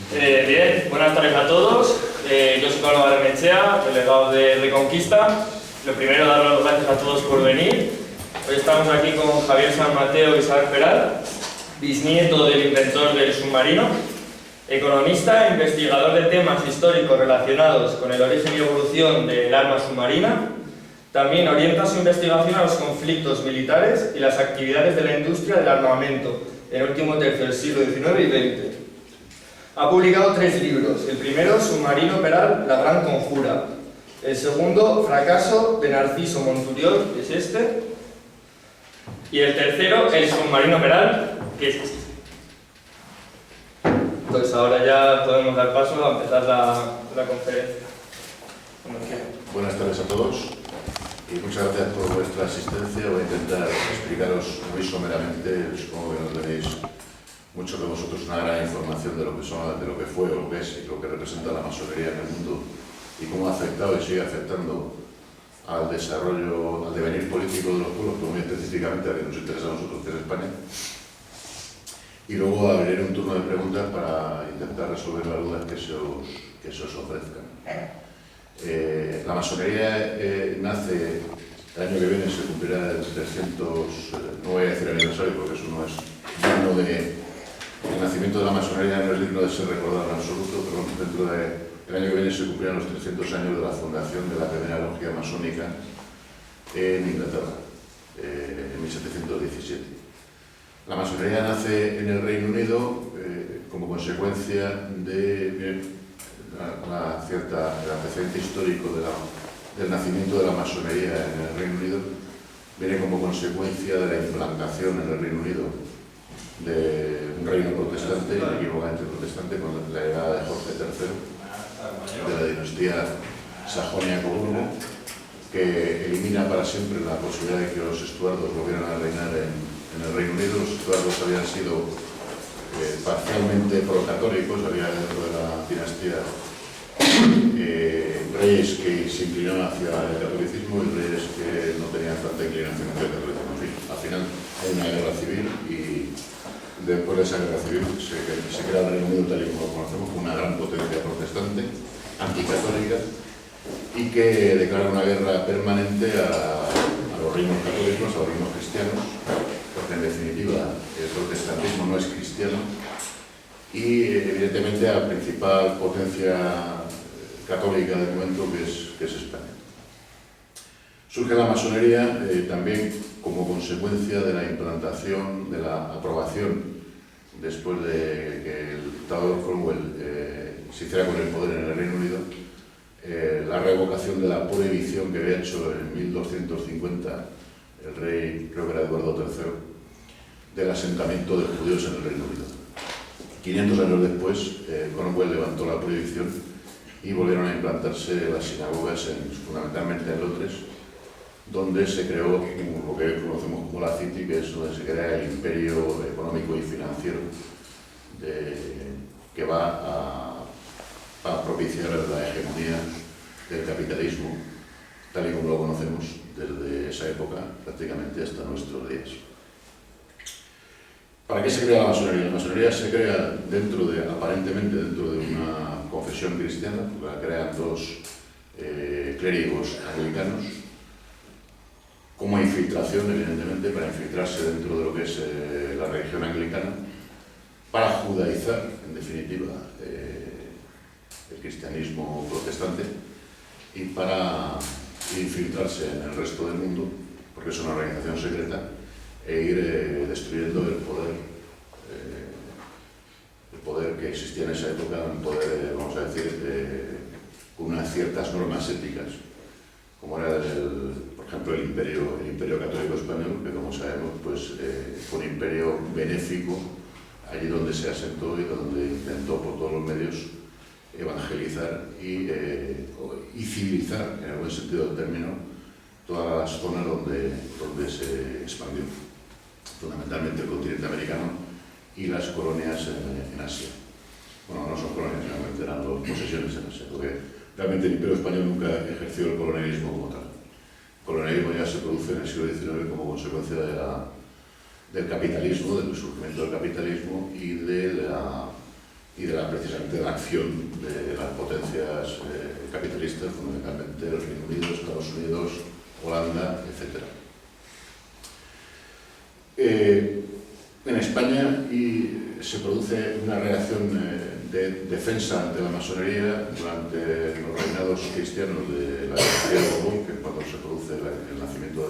Bien, buenas tardes a todos. Yo soy Pablo Barrenechea, delegado de Reconquista. Lo primero, dar las gracias a todos por venir. Hoy estamos aquí con Javier San Mateo y Isabel Peral, bisnieto del inventor del submarino, economista, investigador de temas históricos relacionados con el origen y evolución del arma submarina. También orienta su investigación a los conflictos militares y las actividades de la industria del armamento en el último tercio del siglo XIX y XX. Ha publicado 3 libros. El primero, Submarino Peral, la gran conjura. El segundo, Fracaso, de Narciso Monturiol, que es este. Y el tercero, El submarino Peral, que es este. Pues ahora ya podemos dar paso a empezar la conferencia. Buenas tardes a todos y muchas gracias por vuestra asistencia. Voy a intentar explicaros muy someramente, supongo que no tenéis muchos de vosotros una gran información de lo que fue o lo que es y lo que representa la masonería en el mundo y cómo ha afectado y sigue afectando al desarrollo, al devenir político de los pueblos, pero muy específicamente a lo que nos interesa a nosotros, que es España. Y luego abriré un turno de preguntas para intentar resolver las dudas que se os ofrezcan. La masonería nace, el año que viene se cumplirá el 300, no voy a decir aniversario porque eso no es digno de... El nacimiento de la masonería no es digno de ser recordado en absoluto, pero dentro del año que viene se cumplirán los 300 años de la fundación de la primera logia masónica en Inglaterra, en 1717. La masonería nace en el Reino Unido como consecuencia de el antecedente histórico del nacimiento de la masonería en el Reino Unido. Viene como consecuencia de la implantación en el Reino Unido de un reino protestante, inequívocamente protestante, con la llegada de Jorge III, de la dinastía Sajonia-Coburgo, que elimina para siempre la posibilidad de que los estuardos volvieran a reinar en el Reino Unido. Los estuardos habían sido parcialmente procatólicos, había dentro de la dinastía reyes que se inclinaban hacia el catolicismo y reyes que no tenían tanta inclinación hacia el catolicismo. En fin, al final hay una guerra civil y después de esa guerra civil se crea el Reino Unido tal y como lo conocemos, con una gran potencia protestante, anticatólica, y que declara una guerra permanente a los reinos católicos, a los reinos cristianos, porque en definitiva el protestantismo no es cristiano, y evidentemente a la principal potencia católica del momento que es España. Surge la masonería también como consecuencia de la implantación, de la aprobación, después de que el dictador Cromwell se hiciera con el poder en el Reino Unido, la revocación de la prohibición que había hecho en 1250 el rey, creo que era Eduardo III, del asentamiento de judíos en el Reino Unido. 500 años después, Cromwell levantó la prohibición y volvieron a implantarse las sinagogas, fundamentalmente en Londres, donde se creó lo que hoy conocemos como la City, que es donde se crea el imperio económico y financiero que va a propiciar la hegemonía del capitalismo, tal y como lo conocemos desde esa época prácticamente hasta nuestros días. ¿Para qué se crea la masonería? La masonería se crea aparentemente dentro de una confesión cristiana, porque la crean 2 clérigos anglicanos, como infiltración, evidentemente, para infiltrarse dentro de lo que es la religión anglicana, para judaizar, en definitiva, el cristianismo protestante y para infiltrarse en el resto del mundo, porque es una organización secreta, e ir destruyendo el poder que existía en esa época, un poder, vamos a decir, con unas ciertas normas éticas, como era, por ejemplo, el imperio católico español, que como sabemos pues, fue un imperio benéfico, allí donde se asentó y donde intentó por todos los medios evangelizar y civilizar, en el buen sentido del término, todas las zonas donde se expandió, fundamentalmente el continente americano y las colonias en Asia. Bueno, no son colonias, realmente eran 2 posesiones en Asia, porque realmente el Imperio Español nunca ejerció el colonialismo como tal. El colonialismo ya se produce en el siglo XIX como consecuencia del capitalismo, del surgimiento del capitalismo y de y precisamente de la acción de las potencias capitalistas, fundamentalmente el Reino Unido, Estados Unidos, Holanda, etc. En España se produce una reacción de defensa ante la masonería durante los reinados cristianos de la dinastía de Borbón, que es cuando se produce el nacimiento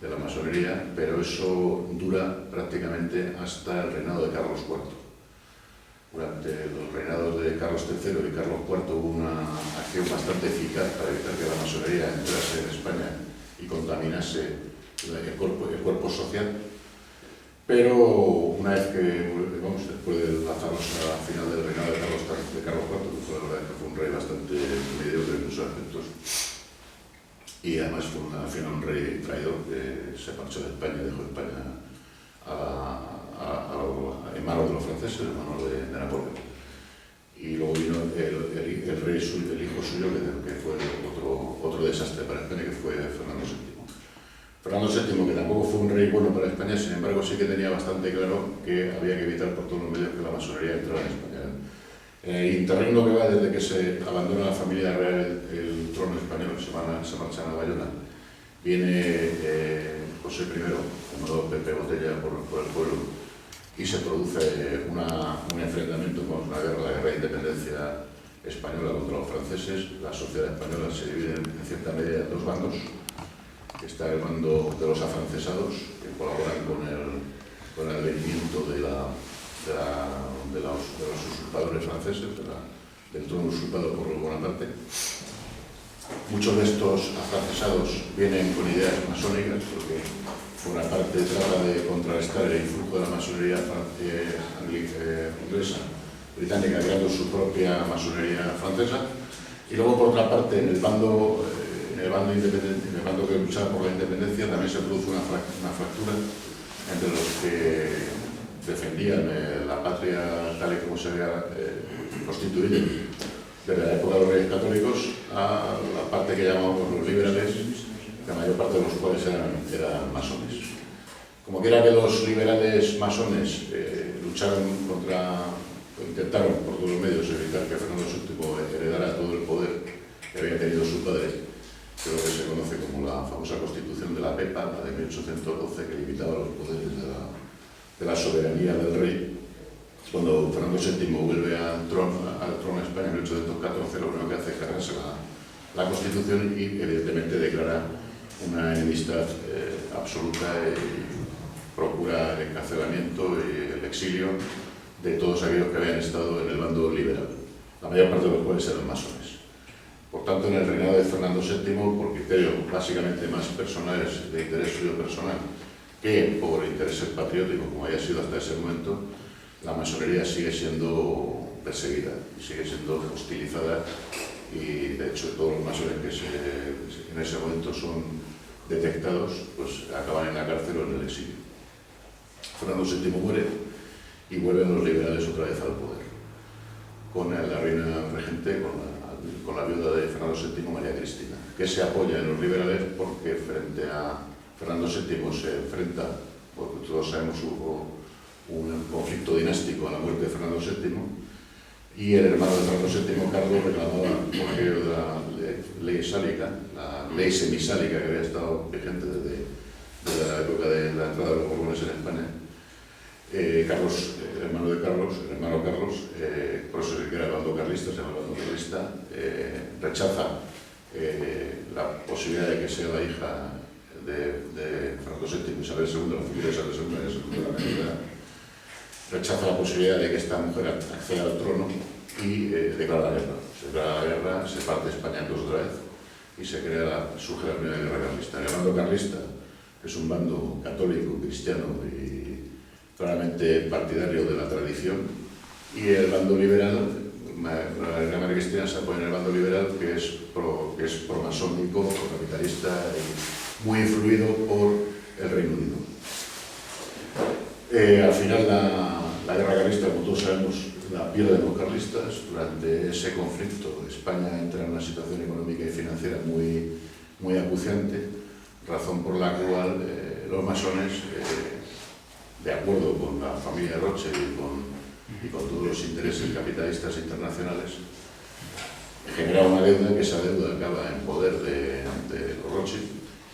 de la masonería, pero eso dura prácticamente hasta el reinado de Carlos IV. Durante los reinados de Carlos III y Carlos IV hubo una acción bastante eficaz para evitar que la masonería entrase en España y contaminase el cuerpo social, pero una vez que, después de lanzarnos a la final del reinado de Carlos IV, que fue la verdad que fue un rey bastante mediocre en muchos aspectos, y además fue al final un rey traidor que se marchó de España y dejó España en manos de los franceses, en manos de Napoleón. Y luego vino el rey suyo, el hijo suyo, que fue otro desastre para España, que fue Fernando VII. Fernando VII, que tampoco fue un rey bueno para España, sin embargo sí que tenía bastante claro que había que evitar por todos los medios que la masonería entrara en España. En el interregno que va desde que se abandona la familia real el trono español, se marchan a Bayona, viene José I, llamado Pepe Botella por el pueblo, y se produce un enfrentamiento con la guerra de independencia española contra los franceses. La sociedad española se divide en cierta medida en dos bandos. Está el bando de los afrancesados, que colaboran con el vencimiento de los usurpadores franceses, del trono usurpado por Bonaparte. Muchos de estos afrancesados vienen con ideas masónicas, porque por una parte trata de contrarrestar el influjo de la masonería inglesa, británica, creando su propia masonería francesa, y luego por otra parte en el bando que luchaba por la independencia también se produce una fractura entre los que defendían la patria tal y como se había constituido desde la época de los reyes católicos, a la parte que llamamos los liberales, la mayor parte de los cuales eran masones. Como quiera que los liberales masones intentaron por todos los medios evitar que Fernando VII heredara todo el poder que había tenido su padre, que es lo que se conoce como la famosa Constitución de la Pepa, la de 1812, que limitaba los poderes de la soberanía del rey. Cuando Fernando VII vuelve al trono de España en 1814, lo primero que hace es cargarse la Constitución y evidentemente declara una enemistad absoluta y procura el encarcelamiento y el exilio de todos aquellos que habían estado en el bando liberal, la mayor parte de los cuales eran masones. Por tanto, en el reinado de Fernando VII, por criterios básicamente más personales, de interés suyo personal, que por intereses patrióticos, como haya sido hasta ese momento, la masonería sigue siendo perseguida y sigue siendo hostilizada, y de hecho todos los masones que en ese momento son detectados pues acaban en la cárcel o en el exilio. Fernando VII muere y vuelven los liberales otra vez al poder, con la reina regente, con la viuda de Fernando VII, María Cristina, que se apoya en los liberales porque frente a Fernando VII se enfrenta, porque todos sabemos hubo un conflicto dinástico a la muerte de Fernando VII, y el hermano de Fernando VII, Carlos, reclamaba por aquello de la ley sálica, la ley semisálica que había estado vigente desde la época de la entrada de los Borbones en España. Carlos, el hermano Carlos, por eso se crea el bando carlista, se llama el bando carlista, rechaza la posibilidad de que sea la hija de Fernando VII, Isabel II, la futura Isabel II, la realidad. Rechaza la posibilidad de que esta mujer acceda al trono y declara la guerra. Se declara la guerra, se parte España en dos otra vez y surge la primera guerra carlista. El bando carlista es un bando católico, cristiano y claramente partidario de la tradición, y el bando liberal, la reina María Cristina se apoya en el bando liberal, que es promasónico, procapitalista y muy influido por el Reino Unido. Al final la guerra carlista, como todos sabemos, la pierden los carlistas. Durante ese conflicto España entra en una situación económica y financiera muy acuciante, razón por la cual los masones, de acuerdo con la familia Rothschild y con y con todos los intereses capitalistas internacionales, genera una deuda, que esa deuda acaba en poder de los Rothschild,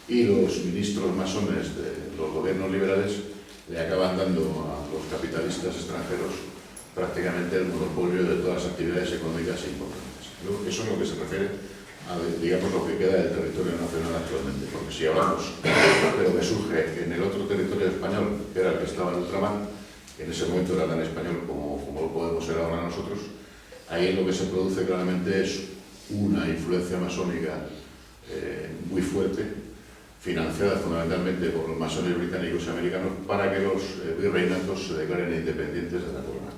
y los ministros masones de los gobiernos liberales le acaban dando a los capitalistas extranjeros prácticamente el monopolio de todas las actividades económicas importantes. Eso es lo que se refiere a, digamos, lo que queda del territorio nacional actualmente, porque si hablamos de lo que surge en el otro territorio español, que era el que estaba en ultramar, que en ese momento era tan español como lo podemos ser ahora nosotros, ahí lo que se produce claramente es una influencia masónica muy fuerte, financiada fundamentalmente por los masones británicos y americanos, para que los virreinatos se declaren independientes de la corona.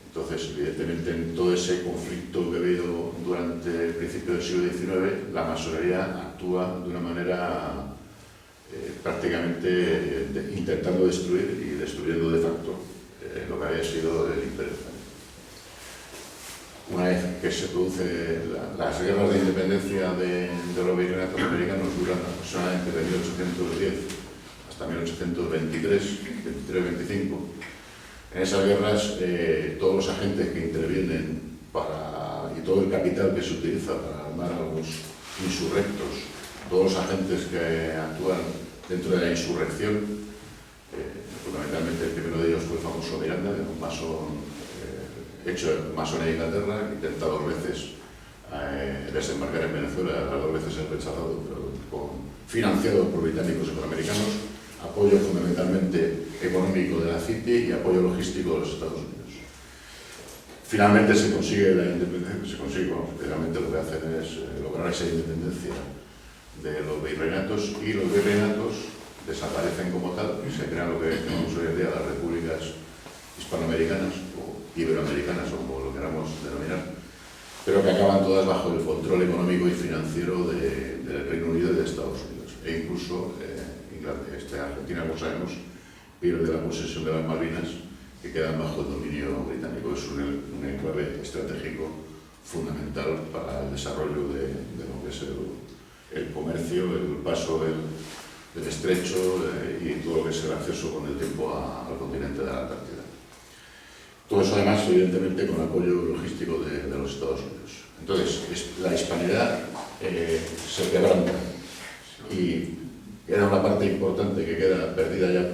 Entonces, evidentemente, en todo ese conflicto que ha habido durante el principio del siglo XIX, la masonería actúa de una manera prácticamente intentando destruir y destruyendo de facto lo que había sido el Imperio español. Una vez que se producen las guerras de independencia de los virreinatos americanos, duran aproximadamente de 1810 hasta 1823, 23-25. En esas guerras, todos los agentes que intervienen y todo el capital que se utiliza para armar a los insurrectos, todos los agentes que actúan dentro de la insurrección, fundamentalmente el primero de ellos fue el famoso Miranda, que era un masón hecho masón en Inglaterra, intentado 2 veces desembarcar en Venezuela, las 2 veces es rechazado, pero financiado por británicos y por americanos, apoyo fundamentalmente económico de la City y apoyo logístico de los Estados Unidos. Finalmente se consigue la independencia, realmente lo que hacen es lograr esa independencia de los virreinatos, y los virreinatos desaparecen como tal, y se crean lo que llamamos hoy en día las repúblicas hispanoamericanas o iberoamericanas, o como lo queramos denominar, pero que acaban todas bajo el control económico y financiero del Reino Unido y de Estados Unidos. E incluso Argentina, como sabemos, pierde la posesión de las Malvinas, que quedan bajo el dominio británico. Es un enclave estratégico fundamental para el desarrollo de lo que es el comercio, el paso del estrecho y todo lo que es el acceso con el tiempo al continente de la Antártida. Todo eso, además, evidentemente, con apoyo logístico de los Estados Unidos. Entonces, la hispanidad se quebranta y era una parte importante que queda perdida ya,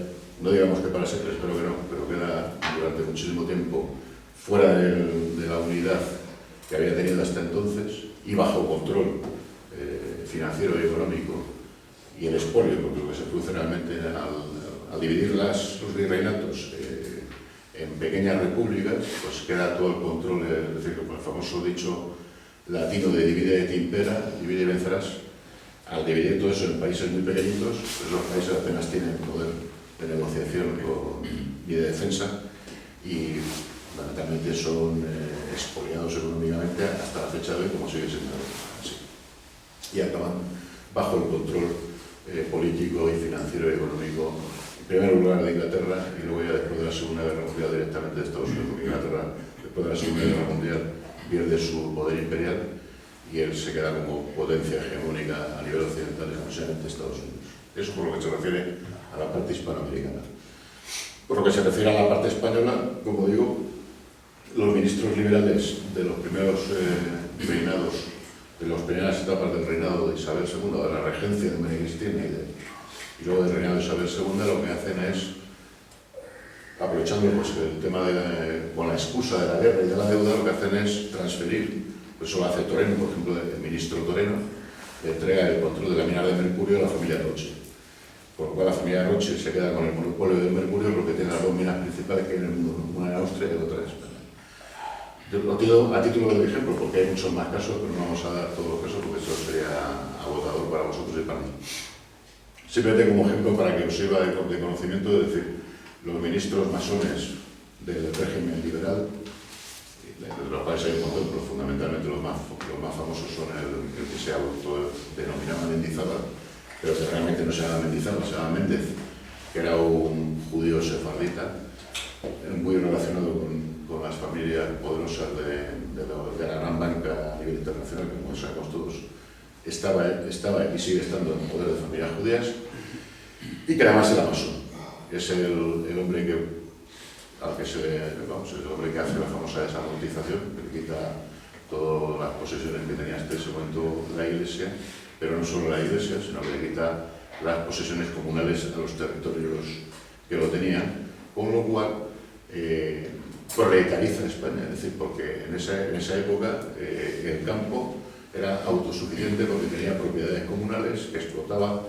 no digamos que para siempre, espero que no, pero queda durante muchísimo tiempo fuera de la unidad que había tenido hasta entonces, y bajo control financiero y económico, y el expolio, porque lo que se produce realmente al dividir los virreinatos en pequeñas repúblicas, pues queda todo el control, es decir, con el famoso dicho latino de divide et impera, divide y vencerás. Al dividir todo eso en países muy pequeñitos, pues los países apenas tienen poder de negociación ni de defensa, y fundamentalmente son expoliados económicamente hasta la fecha de hoy, como sigue siendo así. Y acaban bajo el control político y financiero y económico, en primer lugar de Inglaterra, y luego ya después de la Segunda Guerra Mundial directamente de Estados Unidos, porque Inglaterra, después de la Segunda Guerra Mundial, pierde su poder imperial y él se queda como potencia hegemónica a nivel occidental, exclusivamente Estados Unidos. Eso por lo que se refiere a la parte hispanoamericana. Por lo que se refiere a la parte española, como digo, los ministros liberales de los primeros reinados, de las primeras etapas del reinado de Isabel II, de la regencia de María Cristina y luego del reinado de Isabel II, lo que hacen es, aprovechando pues, el tema con la excusa de la guerra y de la deuda, lo que hacen es transferir. Eso lo hace Toreno, por ejemplo, el ministro Toreno, le entrega el control de la mina de mercurio a la familia Rothschild. Por lo cual la familia Rothschild se queda con el monopolio del mercurio, porque tiene las 2 minas principales que hay en el mundo, una en Austria y otra en España. Yo lo tiro a título de ejemplo, porque hay muchos más casos, pero no vamos a dar todos los casos, porque eso sería agotador para vosotros y para mí. Simplemente como ejemplo para que os sirva de conocimiento, es decir, los ministros masones del régimen liberal, de los cuales hay un montón, pero fundamentalmente los más famosos son el que se denominaba Mendizábal, pero que realmente no se llama Mendizábal, se llama Méndez, que era un judío sefardita, muy relacionado con las familias poderosas de la gran banca a nivel internacional, que como sabemos todos, estaba y sigue estando en poder de familias judías, y que además era masón. Es el hombre que al que se le hace la famosa desamortización, que le quita todas las posesiones que tenía hasta ese momento la Iglesia, pero no solo la Iglesia, sino que le quita las posesiones comunales a los territorios que lo tenían, con lo cual proletariza España, es decir, porque en esa época el campo era autosuficiente porque tenía propiedades comunales que explotaba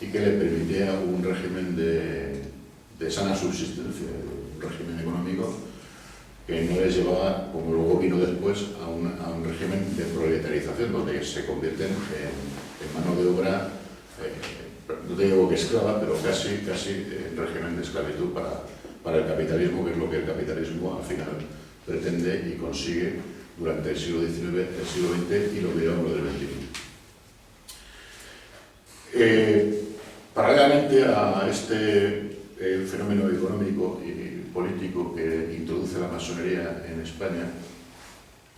y que le permitía un régimen de sana subsistencia, un régimen económico que no les llevaba, como luego vino después, a un régimen de proletarización, donde se convierten en mano de obra, no te digo que esclava, pero casi en régimen de esclavitud para el capitalismo, que es lo que el capitalismo al final pretende y consigue durante el siglo XIX, el siglo XX y lo que llevamos del XXI. Paralelamente a este fenómeno económico y político que introduce la masonería en España,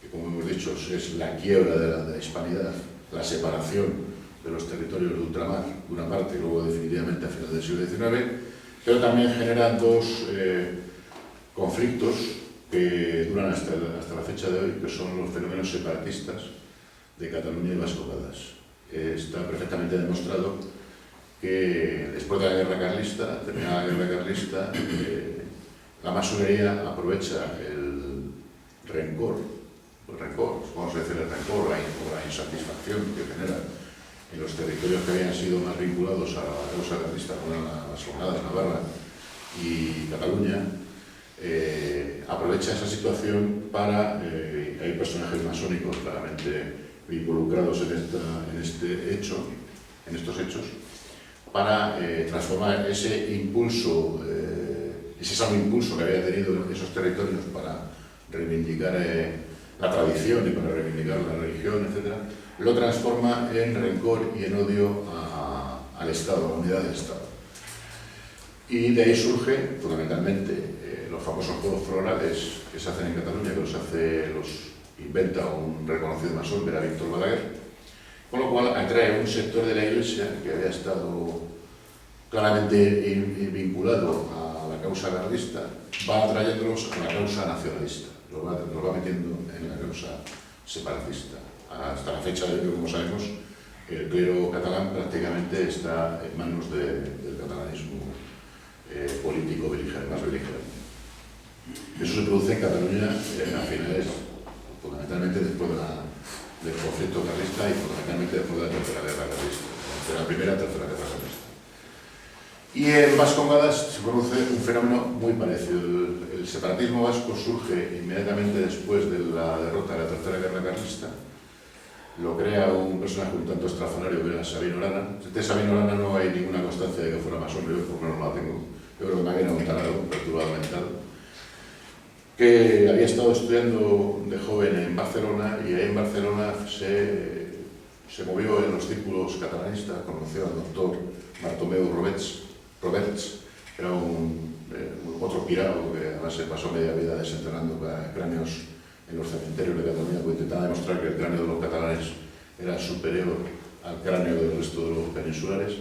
que como hemos dicho es la quiebra de la hispanidad, la separación de los territorios de ultramar, de una parte, y luego definitivamente a finales del siglo XIX, pero también genera dos conflictos que duran hasta la fecha de hoy, que son los fenómenos separatistas de Cataluña y Vascongadas. Está perfectamente demostrado que después de la guerra carlista, terminada la guerra carlista, la masonería aprovecha el rencor, vamos a decir el rencor, la insatisfacción que genera en los territorios que habían sido más vinculados a la causa carlista, como eran las Vascongadas, Navarra y Cataluña, aprovecha esa situación para, hay personajes masónicos claramente involucrados en estos hechos, para transformar ese impulso, ese sano impulso que había tenido esos territorios para reivindicar la tradición y para reivindicar la religión, etc., lo transforma en rencor y en odio al Estado, a la unidad del Estado. Y de ahí surge, fundamentalmente, los famosos juegos florales que se hacen en Cataluña, que los inventa un reconocido masón, que era Víctor Balaguer, con lo cual atrae un sector de la Iglesia que había estado claramente vinculado a la causa carlista, va atrayéndolos a la causa nacionalista, los va metiendo en la causa separatista. Hasta la fecha de hoy, como sabemos, el clero catalán prácticamente está en manos del catalanismo político más beligerante. Eso se produce en Cataluña a finales, fundamentalmente después del conflicto carlista y fundamentalmente después de la Tercera Guerra Carlista, de la Primera y Tercera Guerra Carlista. Y en Vascongadas se produce un fenómeno muy parecido. El separatismo vasco surge inmediatamente después de la derrota de la Tercera Guerra Carlista. Lo crea un personaje un tanto estrafalario que era Sabino Arana. De Sabino Arana no hay ninguna constancia de que fuera masón, yo por lo menos no la tengo. Yo creo que me había un tarado, un perturbado mental, que había estado estudiando de joven en Barcelona y ahí en Barcelona se movió en los círculos catalanistas, conoció al doctor Bartomeu Roberts, que era otro pirado que además se pasó media vida desenterrando cráneos en los cementerios de Cataluña, porque intentaba demostrar que el cráneo de los catalanes era superior al cráneo del resto de los peninsulares.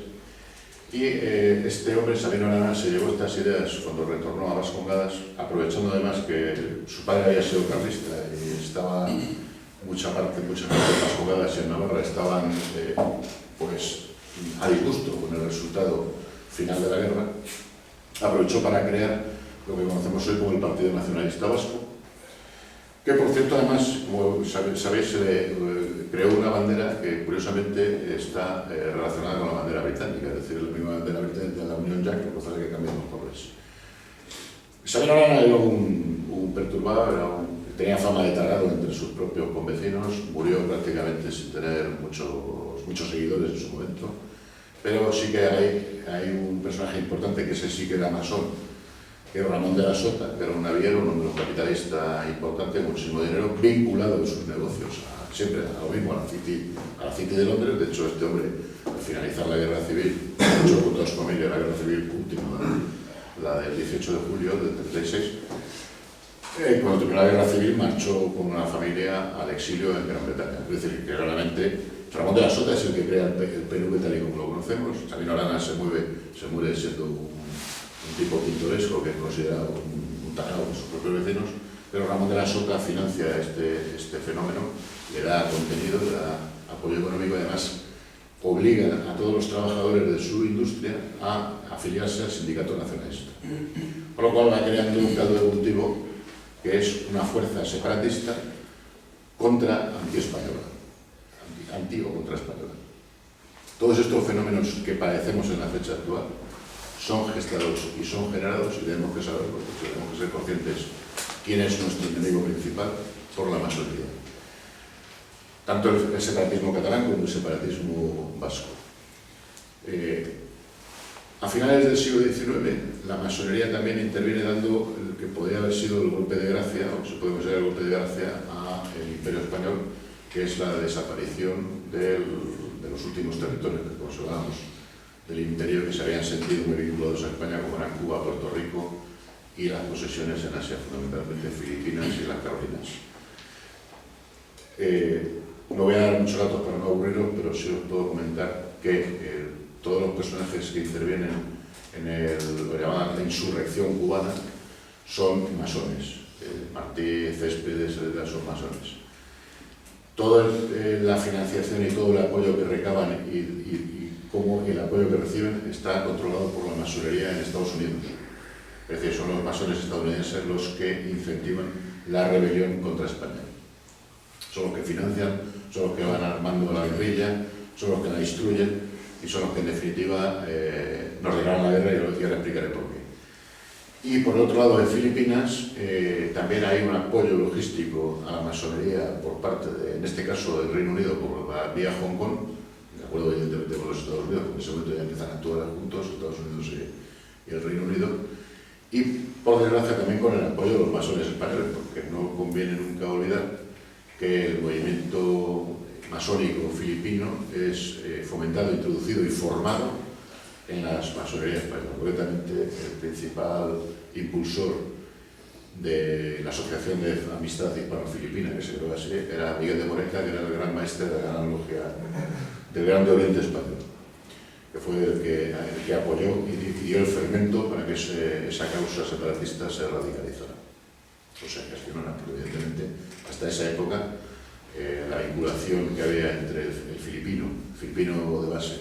Y este hombre, Sabino Arana, se llevó estas ideas cuando retornó a Vascongadas, aprovechando además que su padre había sido carlista y estaba mucha parte de Vascongadas y en Navarra estaban a disgusto con el resultado final de la guerra. Aprovechó para crear lo que conocemos hoy como el Partido Nacionalista Vasco, que por cierto además, como sabéis, se creó una bandera que curiosamente está relacionada con la bandera británica, es decir, la misma bandera británica de la Unión Jack, lo que pasa es que cambian los colores. Sabino Arana era un perturbado, tenía fama de tarado entre sus propios convecinos, murió prácticamente sin tener muchos seguidores en su momento, pero sí que hay un personaje importante que ese sí que era masón, que era Ramón de la Sota, que era un naviero, un hombre capitalista importante, con muchísimo dinero, vinculado en sus negocios, siempre a lo mismo, a la City de Londres. De hecho, este hombre, al finalizar la guerra civil, luchó junto a su familia, la guerra civil última, la del 18 de julio del 36, cuando terminó la guerra civil, marchó con una familia al exilio en Gran Bretaña. Es decir, que realmente Ramón de la Sota es el que crea el PNV tal y como lo conocemos. Sabino Arana se muere siendo un tipo pintoresco, que es considerado un montaneo de sus propios vecinos, pero Ramón de la Sota financia este fenómeno, le da contenido, le da apoyo económico y además obliga a todos los trabajadores de su industria a afiliarse al sindicato nacionalista. Con lo cual va creando un caldo de cultivo que es una fuerza separatista contra anti-española, anti o contra española. Todos estos fenómenos que padecemos en la fecha actual son gestados y son generados, y tenemos que saberlo, tenemos que ser conscientes quién es nuestro enemigo principal, por la masonería. Tanto el separatismo catalán como el separatismo vasco. A finales del siglo XIX, la masonería también interviene dando el que podría haber sido el golpe de gracia, o se puede considerar el golpe de gracia, al Imperio Español, que es la desaparición de los últimos territorios que conservamos del Imperio, que se habían sentido muy vinculados a España, como eran Cuba, Puerto Rico y las posesiones en Asia, fundamentalmente Filipinas y las Carolinas. No voy a dar muchos datos para no aburriros, pero sí os puedo comentar que todos los personajes que intervienen en lo llamaban la insurrección cubana son masones. Martí, Céspedes, son masones. Toda la financiación y todo el apoyo que recaban y cómo el apoyo que reciben está controlado por la masonería en Estados Unidos. Es decir, son los masones estadounidenses los que incentivan la rebelión contra España. Son los que financian, son los que van armando la guerrilla, son los que la instruyen y son los que en definitiva nos declaran la guerra, y ahora explicaré por qué. Y por otro lado, en Filipinas también hay un apoyo logístico a la masonería por parte, en este caso, del Reino Unido, por la vía Hong Kong, de acuerdo evidentemente con los Estados Unidos, porque en ese momento ya empiezan a actuar juntos, Estados Unidos y el Reino Unido, y por desgracia también con el apoyo de los masones españoles, porque no conviene nunca olvidar que el movimiento masónico filipino es fomentado, introducido y formado en las masonerías españolas. Concretamente, el principal impulsor de la Asociación de Amistad Hispano-Filipina, que se creó así, era Miguel de Moreca, que era el gran maestre de la Gran Logia del Grande Oriente Español, que fue el que apoyó y dio el fermento para que esa causa separatista se radicalizara. O sea, gestionara, pero evidentemente hasta esa época la vinculación que había entre el filipino de base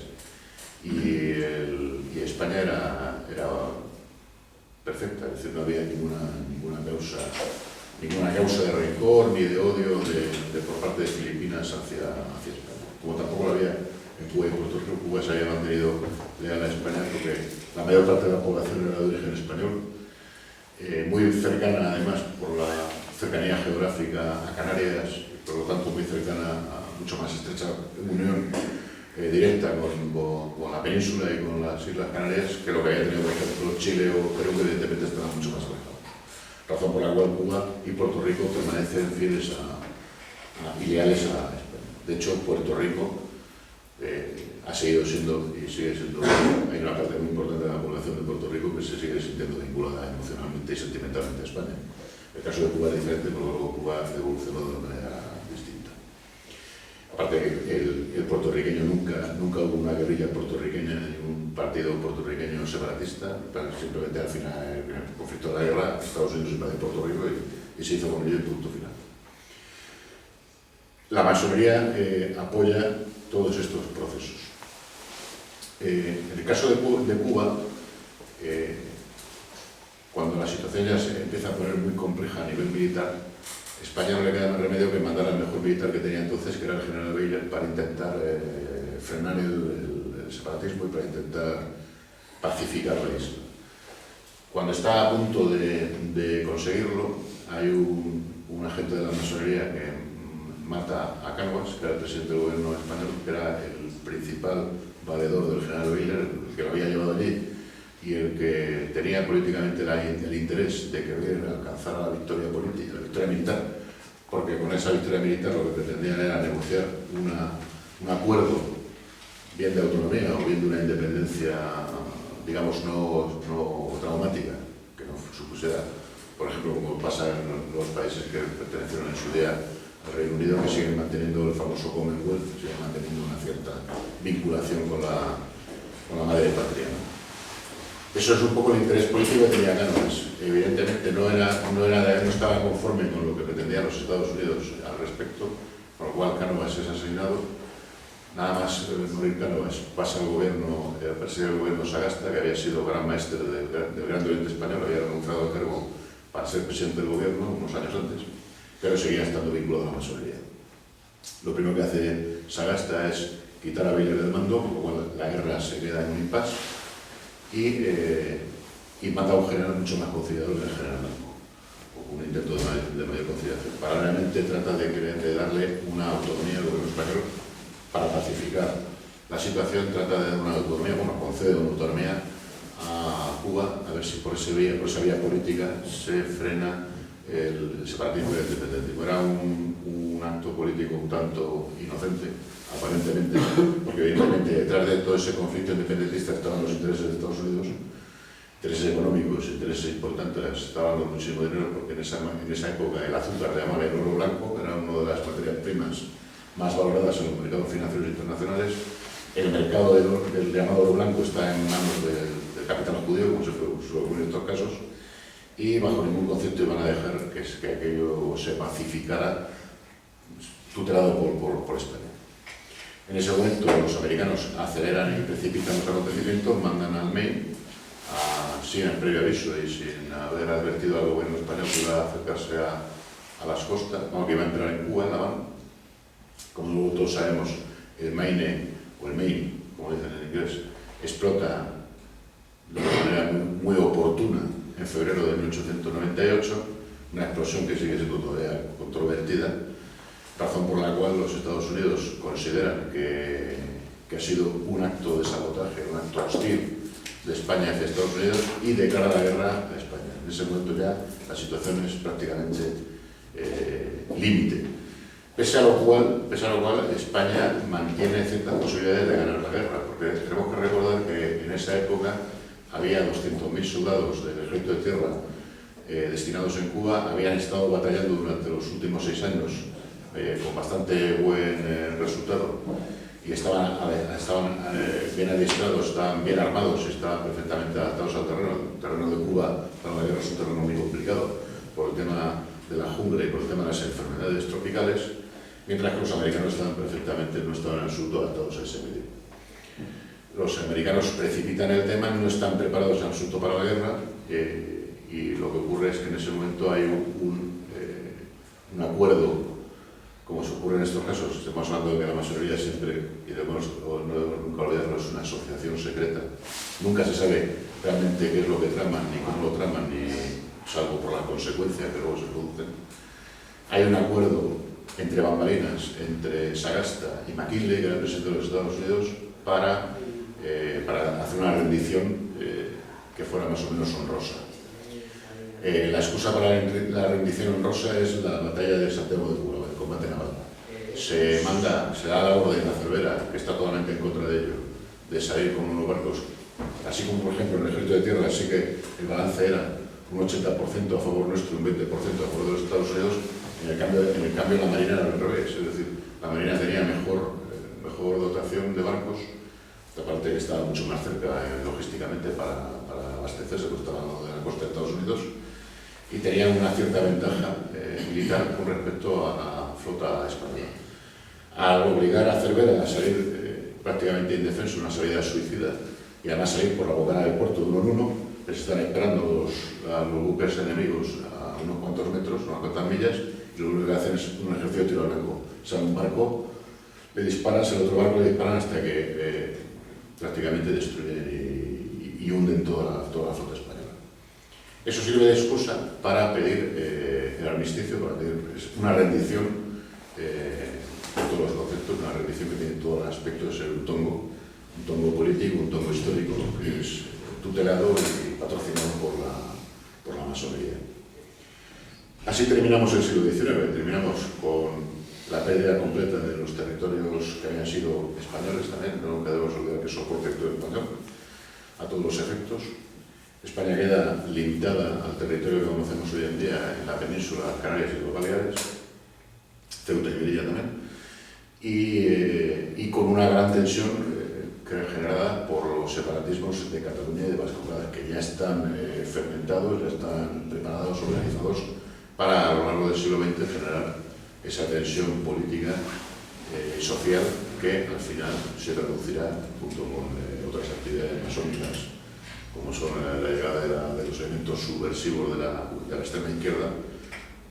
y España era perfecta, es decir, no había ninguna causa de rencor ni de odio por parte de Filipinas hacia España, como tampoco lo había en Cuba y Puerto Rico. Cuba se había mantenido leal a España porque la mayor parte de la población era de origen español, muy cercana además por la cercanía geográfica a Canarias, por lo tanto muy cercana, mucho más estrecha unión directa con la península y con las Islas Canarias que lo que había tenido, por ejemplo, Chile o Perú, que evidentemente estaban mucho más alejados. Razón por la cual Cuba y Puerto Rico permanecen fieles y leales a España. De hecho, Puerto Rico ha seguido siendo y sigue siendo, hay una parte muy importante de la población de Puerto Rico que se sigue sintiendo vinculada emocionalmente y sentimentalmente a España. El caso de Cuba es diferente, porque luego Cuba evolucionó de una manera distinta. Aparte que el puertorriqueño nunca hubo una guerrilla puertorriqueña ni un partido puertorriqueño separatista, simplemente al final, en el conflicto de la guerra, Estados Unidos invadió Puerto Rico y se hizo con ello el punto final. La masonería apoya todos estos procesos. En el caso de Cuba, cuando la situación ya se empieza a poner muy compleja a nivel militar, España no le queda más remedio que mandar al mejor militar que tenía entonces, que era el general Baylor, para intentar frenar el separatismo y para intentar pacificar la isla. Cuando está a punto de conseguirlo, hay un agente de la masonería que mata a Cánovas, que era el presidente del gobierno español, que era el principal valedor del general Baylor, el que lo había llevado allí y el que tenía políticamente el interés de que Baylor alcanzara la victoria política, la victoria militar, porque con esa victoria militar lo que pretendían era negociar un acuerdo bien de autonomía o bien de una independencia, digamos, no traumática, que no supusiera, por ejemplo, como pasa en los países que pertenecieron en su día al Reino Unido, que siguen manteniendo el famoso Commonwealth, siguen manteniendo una cierta vinculación con la madre patria, ¿no? Eso es un poco el interés político que tenía Cánovas. Evidentemente no estaba conforme con lo que pretendían los Estados Unidos al respecto, por lo cual Cánovas es asesinado. Nada más morir Cánovas, pasa al gobierno, presidir el gobierno Sagasta, que había sido gran maestre del Gran Oriente Español, había renunciado al cargo para ser presidente del gobierno unos años antes, pero seguía estando vinculado a la masonería. Lo primero que hace Sagasta es quitar a Bailey del mando, con lo cual la guerra se queda en un impasse, y mata a un general mucho más conciliador que el general Blanco, o un intento de mayor conciliación. Paralelamente trata de darle una autonomía al gobierno español para pacificar la situación, trata de dar una autonomía, bueno, concede una autonomía a Cuba, a ver si por esa vía política se frena el separatismo y el independentismo. Era un acto político un tanto inocente, aparentemente, porque evidentemente detrás de todo ese conflicto independentista estaban los intereses de Estados Unidos, intereses económicos, intereses importantes, estaban dando muchísimo dinero, porque en esa época el azúcar, llamaba el oro blanco, era una de las materias primas más valoradas en los mercados financieros internacionales. El mercado del llamado oro blanco está en manos del capital judío, como se suele ocurrir en estos casos, y bajo ningún concepto iban a dejar que aquello se pacificara tutelado por España. En ese momento los americanos aceleran y precipitan los acontecimientos, mandan al Maine, sin el previo aviso y sin haber advertido al gobierno español que iba a acercarse a las costas, que iba a entrar en Cuba, en La Habana. Como luego todos sabemos, el Maine, o el Maine, como dicen en inglés, explota de una manera muy oportuna en febrero de 1898, una explosión que sigue siendo todavía controvertida, razón por la cual los Estados Unidos consideran que ha sido un acto de sabotaje, un acto hostil de España hacia Estados Unidos, y declara la guerra a España. En ese momento ya la situación es prácticamente límite. Pese a lo cual España mantiene ciertas posibilidades de ganar la guerra, porque tenemos que recordar que en esa época había 200.000 soldados del ejército de tierra destinados en Cuba, habían estado batallando durante los últimos 6 años con bastante buen resultado, y estaban bien adiestrados, estaban bien armados, estaban perfectamente adaptados al terreno. El terreno de Cuba para la guerra es un terreno muy complicado por el tema de la jungla y por el tema de las enfermedades tropicales, mientras que los americanos no estaban en absoluto adaptados a ese medio. Los americanos precipitan el tema, no están preparados en absoluto para la guerra, y lo que ocurre es que en ese momento hay un acuerdo, como se ocurre en estos casos. Estamos hablando de que la masonería siempre, y nunca olvidarlo, es una asociación secreta. Nunca se sabe realmente qué es lo que traman, ni cómo lo traman, ni salvo por la consecuencia que luego se producen. Hay un acuerdo entre bambalinas, entre Sagasta y McKinley, que era el presidente de los Estados Unidos, para hacer una rendición que fuera más o menos honrosa. La excusa para la rendición honrosa es la batalla de Santiago de Cuba, el combate naval. Se da la orden a Cervera, que está totalmente en contra de ello, de salir con unos barcos, así como por ejemplo en el ejército de tierra, así que el balance era un 80% a favor nuestro y un 20% a favor de los Estados Unidos. En el cambio la Marina era al revés, es decir, la Marina tenía mejor dotación de barcos, aparte que estaba mucho más cerca logísticamente para abastecerse, pues estaba de la costa de Estados Unidos, y tenía una cierta ventaja militar con respecto a la flota española. Al obligar a Cervera a salir prácticamente indefenso, una salida suicida, y además salir por la bocana del puerto de uno en uno, les están esperando a los buques enemigos a unos cuantos metros, unas cuantas millas, y lo único que hacen es un ejercicio de tiro al blanco. Sale un barco, le disparan, sale otro barco, le disparan hasta que prácticamente destruyen y hunden toda la flota española. Eso sirve de excusa para pedir el armisticio, para pedir una rendición por todos los conceptos, una rendición que tiene todo el aspecto de ser un tongo político, un tongo histórico, que es tutelado y patrocinado por la masonería. Así terminamos el siglo XIX, terminamos con la pérdida completa de los territorios que habían sido españoles también, no debemos olvidar que eso por territorio español, a todos los efectos. España queda limitada al territorio que conocemos hoy en día en la península, Canarias y los Baleares, Ceuta y Melilla también, y con una gran tensión que generada por los separatismos de Cataluña y de Vascongadas, que ya están fermentados, ya están preparados, organizados para a lo largo del siglo XX generar esa tensión política y social que al final se traducirá junto con otras actividades masónicas, como son la llegada de los elementos subversivos de la extrema izquierda.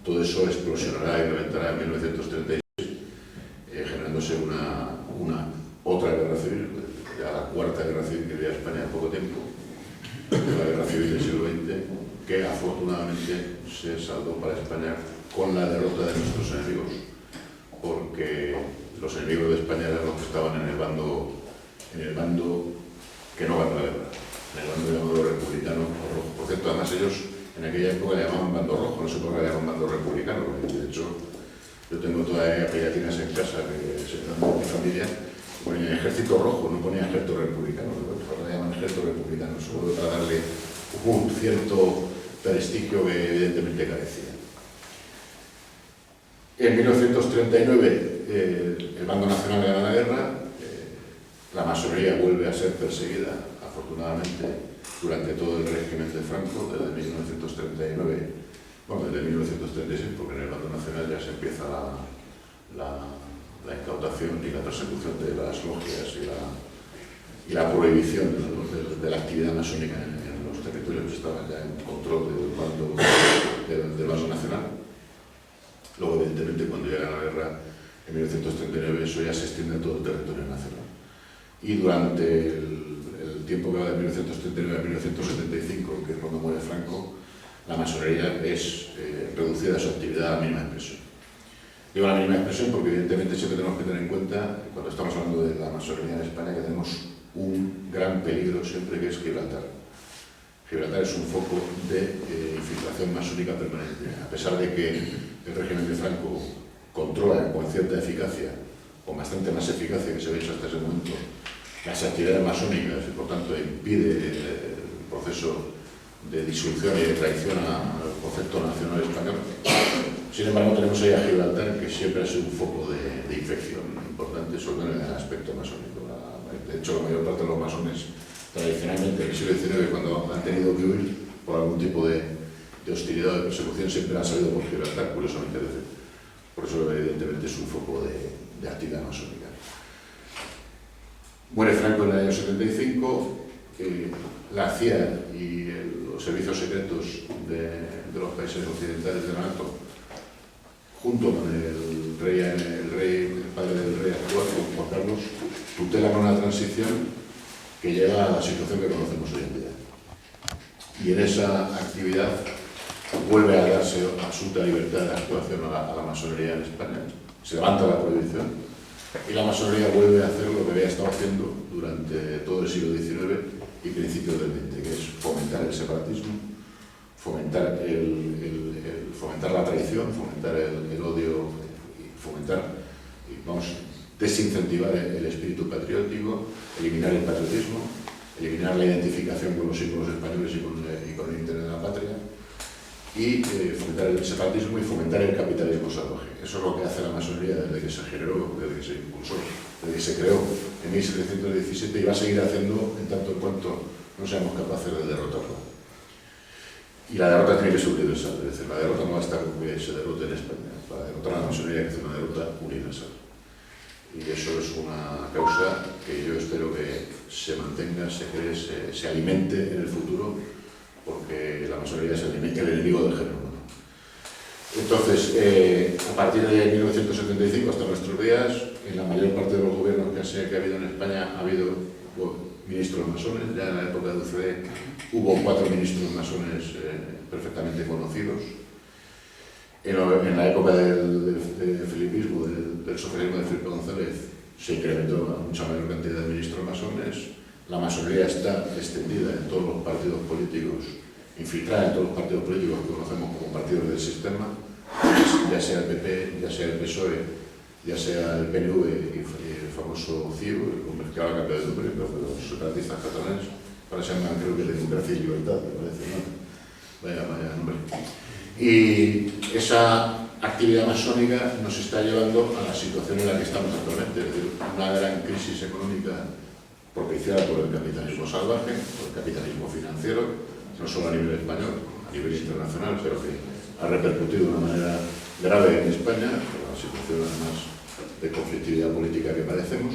Todo eso explosionará y reventará en 1936, generándose una otra guerra civil, ya la cuarta guerra civil que vive España en poco tiempo, la guerra civil del siglo XX, que afortunadamente se saldó para España con la derrota de nuestros enemigos, porque los enemigos de España eran los que estaban en el bando que no ganó la guerra, en el bando llamado republicano o rojo. Por cierto, además ellos en aquella época le llamaban bando rojo, no sé por qué le llamaban bando republicano, porque de hecho yo tengo todavía pegatinas en casa que se dan de mi familia, ponía ejército rojo, no ponía ejército republicano, ahora le llaman ejército republicano, solo para darle un cierto prestigio que evidentemente carecía. En 1939 el bando nacional gana la guerra, la masonería vuelve a ser perseguida, afortunadamente, durante todo el régimen de Franco, desde 1939, bueno, desde 1936, porque en el bando nacional ya se empieza la incautación y la persecución de las logias y la prohibición de la actividad masónica en los territorios que estaban ya en control del bando nacional. Luego, evidentemente, cuando llega la guerra en 1939, eso ya se extiende a todo el territorio nacional. Y durante el tiempo que va de 1939 a 1975, que es cuando muere Franco, la masonería es reducida a su actividad a la mínima expresión. Digo la mínima expresión porque evidentemente siempre tenemos que tener en cuenta, cuando estamos hablando de la masonería en España, que tenemos un gran peligro siempre, que es Gibraltar. Gibraltar es un foco de infiltración masónica permanente. A pesar de que el régimen de Franco controla con cierta eficacia, con bastante más eficacia que se ha hecho hasta ese momento, las actividades masónicas y por tanto impide el proceso de disolución y de traición al concepto nacional español. Sin embargo, tenemos ahí a Gibraltar, que siempre ha sido un foco de infección importante, sobre todo en el aspecto masónico. De hecho, la mayor parte de los masones, tradicionalmente en el siglo XIX, cuando han tenido que huir por algún tipo de hostilidad o de persecución, siempre han salido por Gibraltar, curiosamente. Por eso, evidentemente, es un foco de actividad masónica. Muere Franco en el año 75, la CIA y los servicios secretos de los países occidentales de la NATO, junto con el padre del rey actual, con Juan Carlos, tutelan una transición que lleva a la situación que conocemos hoy en día. Y en esa actividad vuelve a darse absoluta libertad de actuación a la masonería en España. Se levanta la prohibición y la masonería vuelve a hacer lo que había estado haciendo durante todo el siglo XIX y principios del XX, que es fomentar el separatismo, fomentar la traición, fomentar el odio, desincentivar el espíritu patriótico, eliminar el patriotismo, eliminar la identificación con los símbolos españoles y con el interés de la patria, y fomentar el separatismo y fomentar el capitalismo salvaje. Eso es lo que hace la masonería desde que se generó, desde que se impulsó, desde que se creó en 1717, y va a seguir haciendo en tanto en cuanto no seamos capaces de derrotarla. Y la derrota tiene que ser universal, es decir, la derrota no basta con que se derrote en España. Para derrotar a la masonería hay que hacer una derrota universal. Y eso es una causa que yo espero que se mantenga, se cree, se alimente en el futuro, porque la masonería es el enemigo del género humano. Entonces, a partir de 1975 hasta nuestros días, en la mayor parte de los gobiernos que ha habido en España, ha habido ministros masones. Ya en la época de UCD hubo 4 ministros masones perfectamente conocidos. En la época del filipismo, del socialismo de Felipe González, se incrementó a mucha mayor cantidad de ministros masones. La masonería está extendida en todos los partidos políticos, infiltrada en todos los partidos políticos que conocemos como partidos del sistema, ya sea el PP, ya sea el PSOE, ya sea el PNV y el famoso CIU, que ahora ha cambiado de nombre, pero los separatistas catalanes, para se llaman, creo que Democracia y Libertad, me parece, ¿no? Vaya nombre. Y esa actividad masónica nos está llevando a la situación en la que estamos actualmente, es decir, una gran crisis económica propiciada por el capitalismo salvaje, por el capitalismo financiero, no solo a nivel español, a nivel internacional, pero que ha repercutido de una manera grave en España, por la situación además de conflictividad política que padecemos,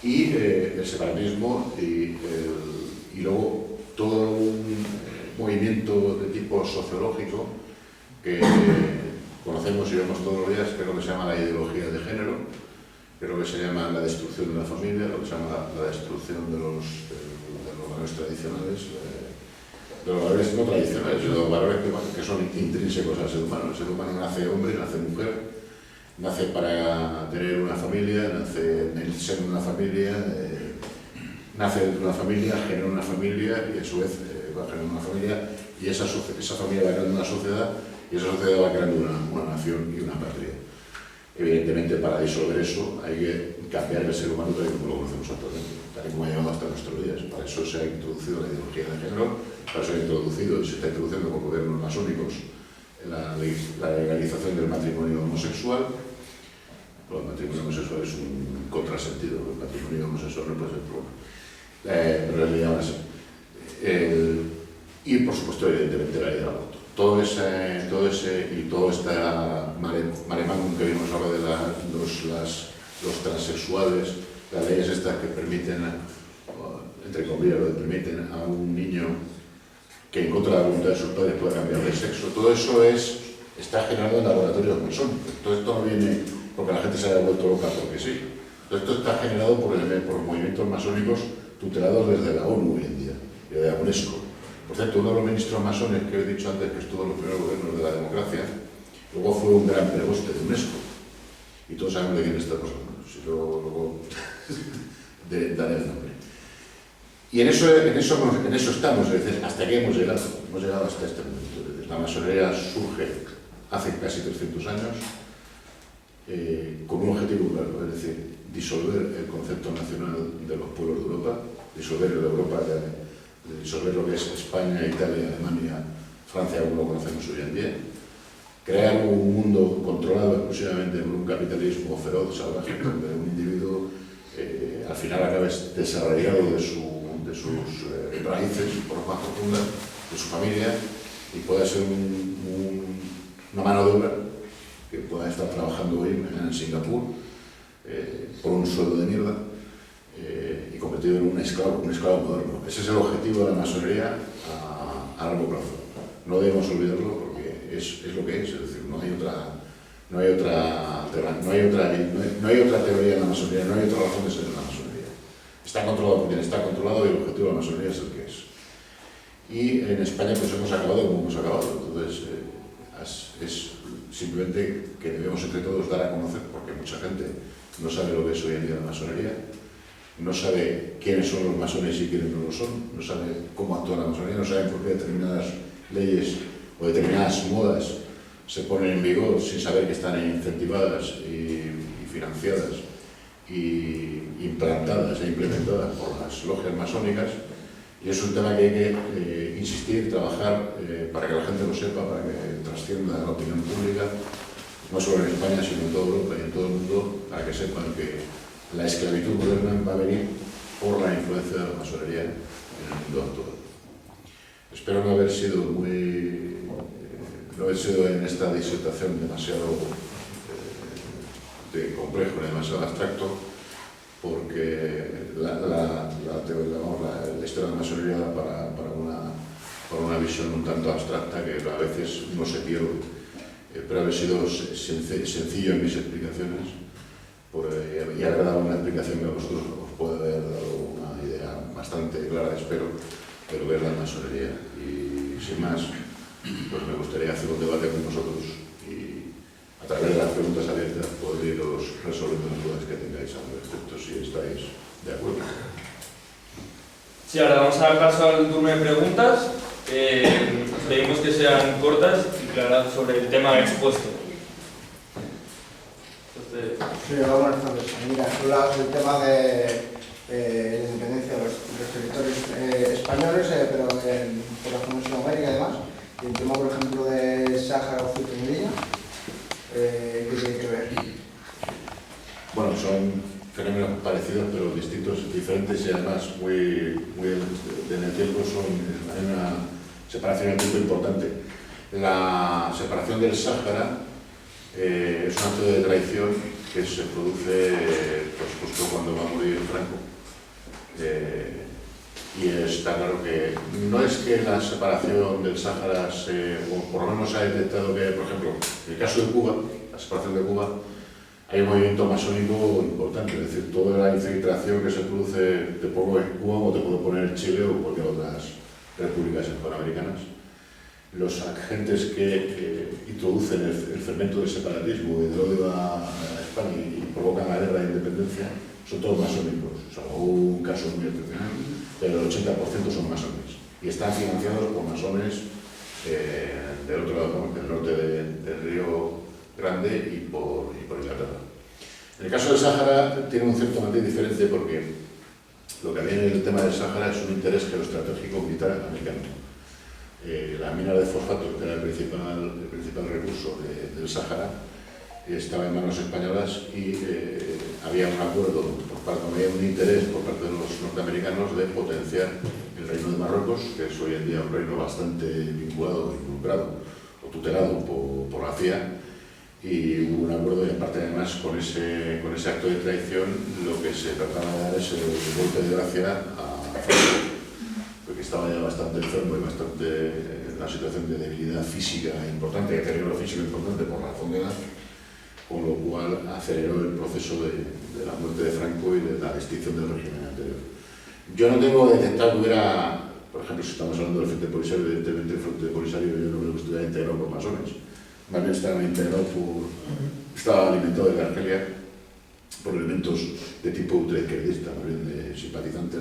y el separatismo y luego todo un movimiento de tipo sociológico que conocemos y vemos todos los días, que es lo que se llama la ideología de género, que es lo que se llama la destrucción de la familia, lo que se llama la destrucción de los valores tradicionales, de los valores no tradicionales, de los valores que son intrínsecos al ser humano. El ser humano nace hombre, nace mujer, nace para tener una familia, nace en el seno de una familia, nace dentro de una familia, genera una familia y a su vez va generando una familia, y esa familia va creando una sociedad, y esa sociedad va creando una nación y una patria. Evidentemente, para disolver eso hay que cambiar el ser humano tal y como lo conocemos actualmente, tal y como ha llegado hasta nuestros días. Para eso se ha introducido la ideología de género, para eso se está introduciendo por gobiernos masónicos la legalización del matrimonio homosexual. Pero el matrimonio homosexual es un contrasentido, el matrimonio homosexual no puede ser problema. Pero le llaman así. Y por supuesto, evidentemente, la ley del aborto. Todo ese y todo este maremágnum que vimos ahora de los transexuales, las leyes estas que permiten, entre comillas, lo permiten a un niño que en contra de la voluntad de sus padres pueda cambiar de sexo, todo eso está generado en laboratorios masónicos. Todo esto no viene porque la gente se haya vuelto loca porque sí. Todo esto está generado por movimientos masónicos tutelados desde la ONU hoy en día, y de la UNESCO. Por cierto, uno de los ministros masones que he dicho antes, que estuvo en los primeros gobiernos de la democracia, luego fue un gran pregoste de UNESCO. Y todos sabemos de quién estamos hablando. Si luego daré el nombre. Y en eso estamos, es decir, hasta aquí hemos llegado hasta este momento. La masonería surge hace casi 300 años con un objetivo claro, es decir, disolver el concepto nacional de los pueblos de Europa, disolver la Europa, disolver lo que es España, Italia, Alemania, Francia, como lo conocemos hoy en día, crear un mundo controlado exclusivamente por un capitalismo feroz, salvaje, donde un individuo al final acabe desarraigado de sus raíces por lo más profundas, de su familia, y pueda ser una mano de obra que pueda estar trabajando hoy en Singapur por un sueldo de mierda y convertido en un esclavo moderno. Ese es el objetivo de la masonería a largo plazo. No debemos olvidarlo porque es lo que es decir, no hay otra teoría en la masonería, no hay otra razón de ser en la masonería. Está controlado por quien está controlado y el objetivo de la masonería es el que es. Y en España pues hemos acabado como hemos acabado. Entonces es simplemente que debemos entre todos dar a conocer, porque mucha gente no sabe lo que es hoy en día la masonería, no sabe quiénes son los masones y quiénes no lo son, no sabe cómo actúa la masonería, no sabe por qué determinadas leyes o determinadas modas se ponen en vigor sin saber que están incentivadas y financiadas y implantadas e implementadas por las logias masónicas. Y es un tema que hay que insistir, trabajar para que la gente lo sepa, para que trascienda a la opinión pública, no solo en España, sino en toda Europa y en todo el mundo, para que sepan que la esclavitud moderna va a venir por la influencia de la masonería en el mundo actual. Espero no haber sido en esta disertación demasiado complejo, demasiado abstracto, porque la historia de la masonería da para una visión un tanto abstracta que a veces no se pierde. Espero haber sido sencillo en mis explicaciones y haber dado una explicación que a vosotros os puede haber dado una idea bastante clara, espero, de lo que es la masonería. Y sin más, pues me gustaría hacer un debate con vosotros y a través de las preguntas abiertas poder iros resolviendo las dudas que tengáis al respecto, si estáis de acuerdo. Sí, ahora vamos a dar paso al turno de preguntas. Pedimos que sean cortas y claras sobre el tema expuesto. Sí, buenas tardes. Mira, tú hablas del tema de la independencia de los territorios españoles, pero por ejemplo en Sudamérica y demás. Y el tema, por ejemplo, de Sáhara o Ceuta y Melilla, ¿qué tiene que ver? Bueno, son fenómenos parecidos parecidos pero distintos, diferentes y además muy en el tiempo hay una separación en el tiempo importante. La separación del Sáhara es un acto de traición que se produce pues, justo cuando va a morir Franco. Y está claro que no es que la separación del Sáhara o por lo menos se ha detectado que, por ejemplo, en el caso de Cuba, la separación de Cuba, hay un movimiento masónico importante, es decir, toda la infiltración que se produce, te pongo en Cuba o te puedo poner en Chile o cualquier otras repúblicas hispanoamericanas. Los agentes que introducen el fermento del separatismo y del odio a España y provocan la guerra de independencia son todos masónicos, o sea, un caso muy excepcional, pero el 80% son masones y están financiados por masones del otro lado, del norte del Río Grande y por Inglaterra. En el caso del Sáhara tiene un cierto matiz diferente porque lo que había en el tema del Sáhara es un interés geoestratégico militar americano. La mina de fosfato, que era el principal recurso del Sáhara, estaba en manos españolas y había un acuerdo, había un interés por parte de los norteamericanos de potenciar el reino de Marruecos, que es hoy en día un reino bastante vinculado, involucrado o tutelado por la CIA, y hubo un acuerdo y aparte además con ese acto de traición lo que se trataba de dar es el golpe de gracia a Franco, porque estaba ya bastante enfermo y bastante en una situación de debilidad física importante, de deterioro físico importante por razón de edad, con lo cual aceleró el proceso de la muerte de Franco y de la extinción del régimen anterior. Yo no tengo detectado que hubiera, por ejemplo, si estamos hablando del Frente Polisario, evidentemente el Frente Polisario yo no creo que estuviera integrado por masones, más bien estaba alimentado de Argelia por elementos de tipo ultraizquierdista, más bien de simpatizantes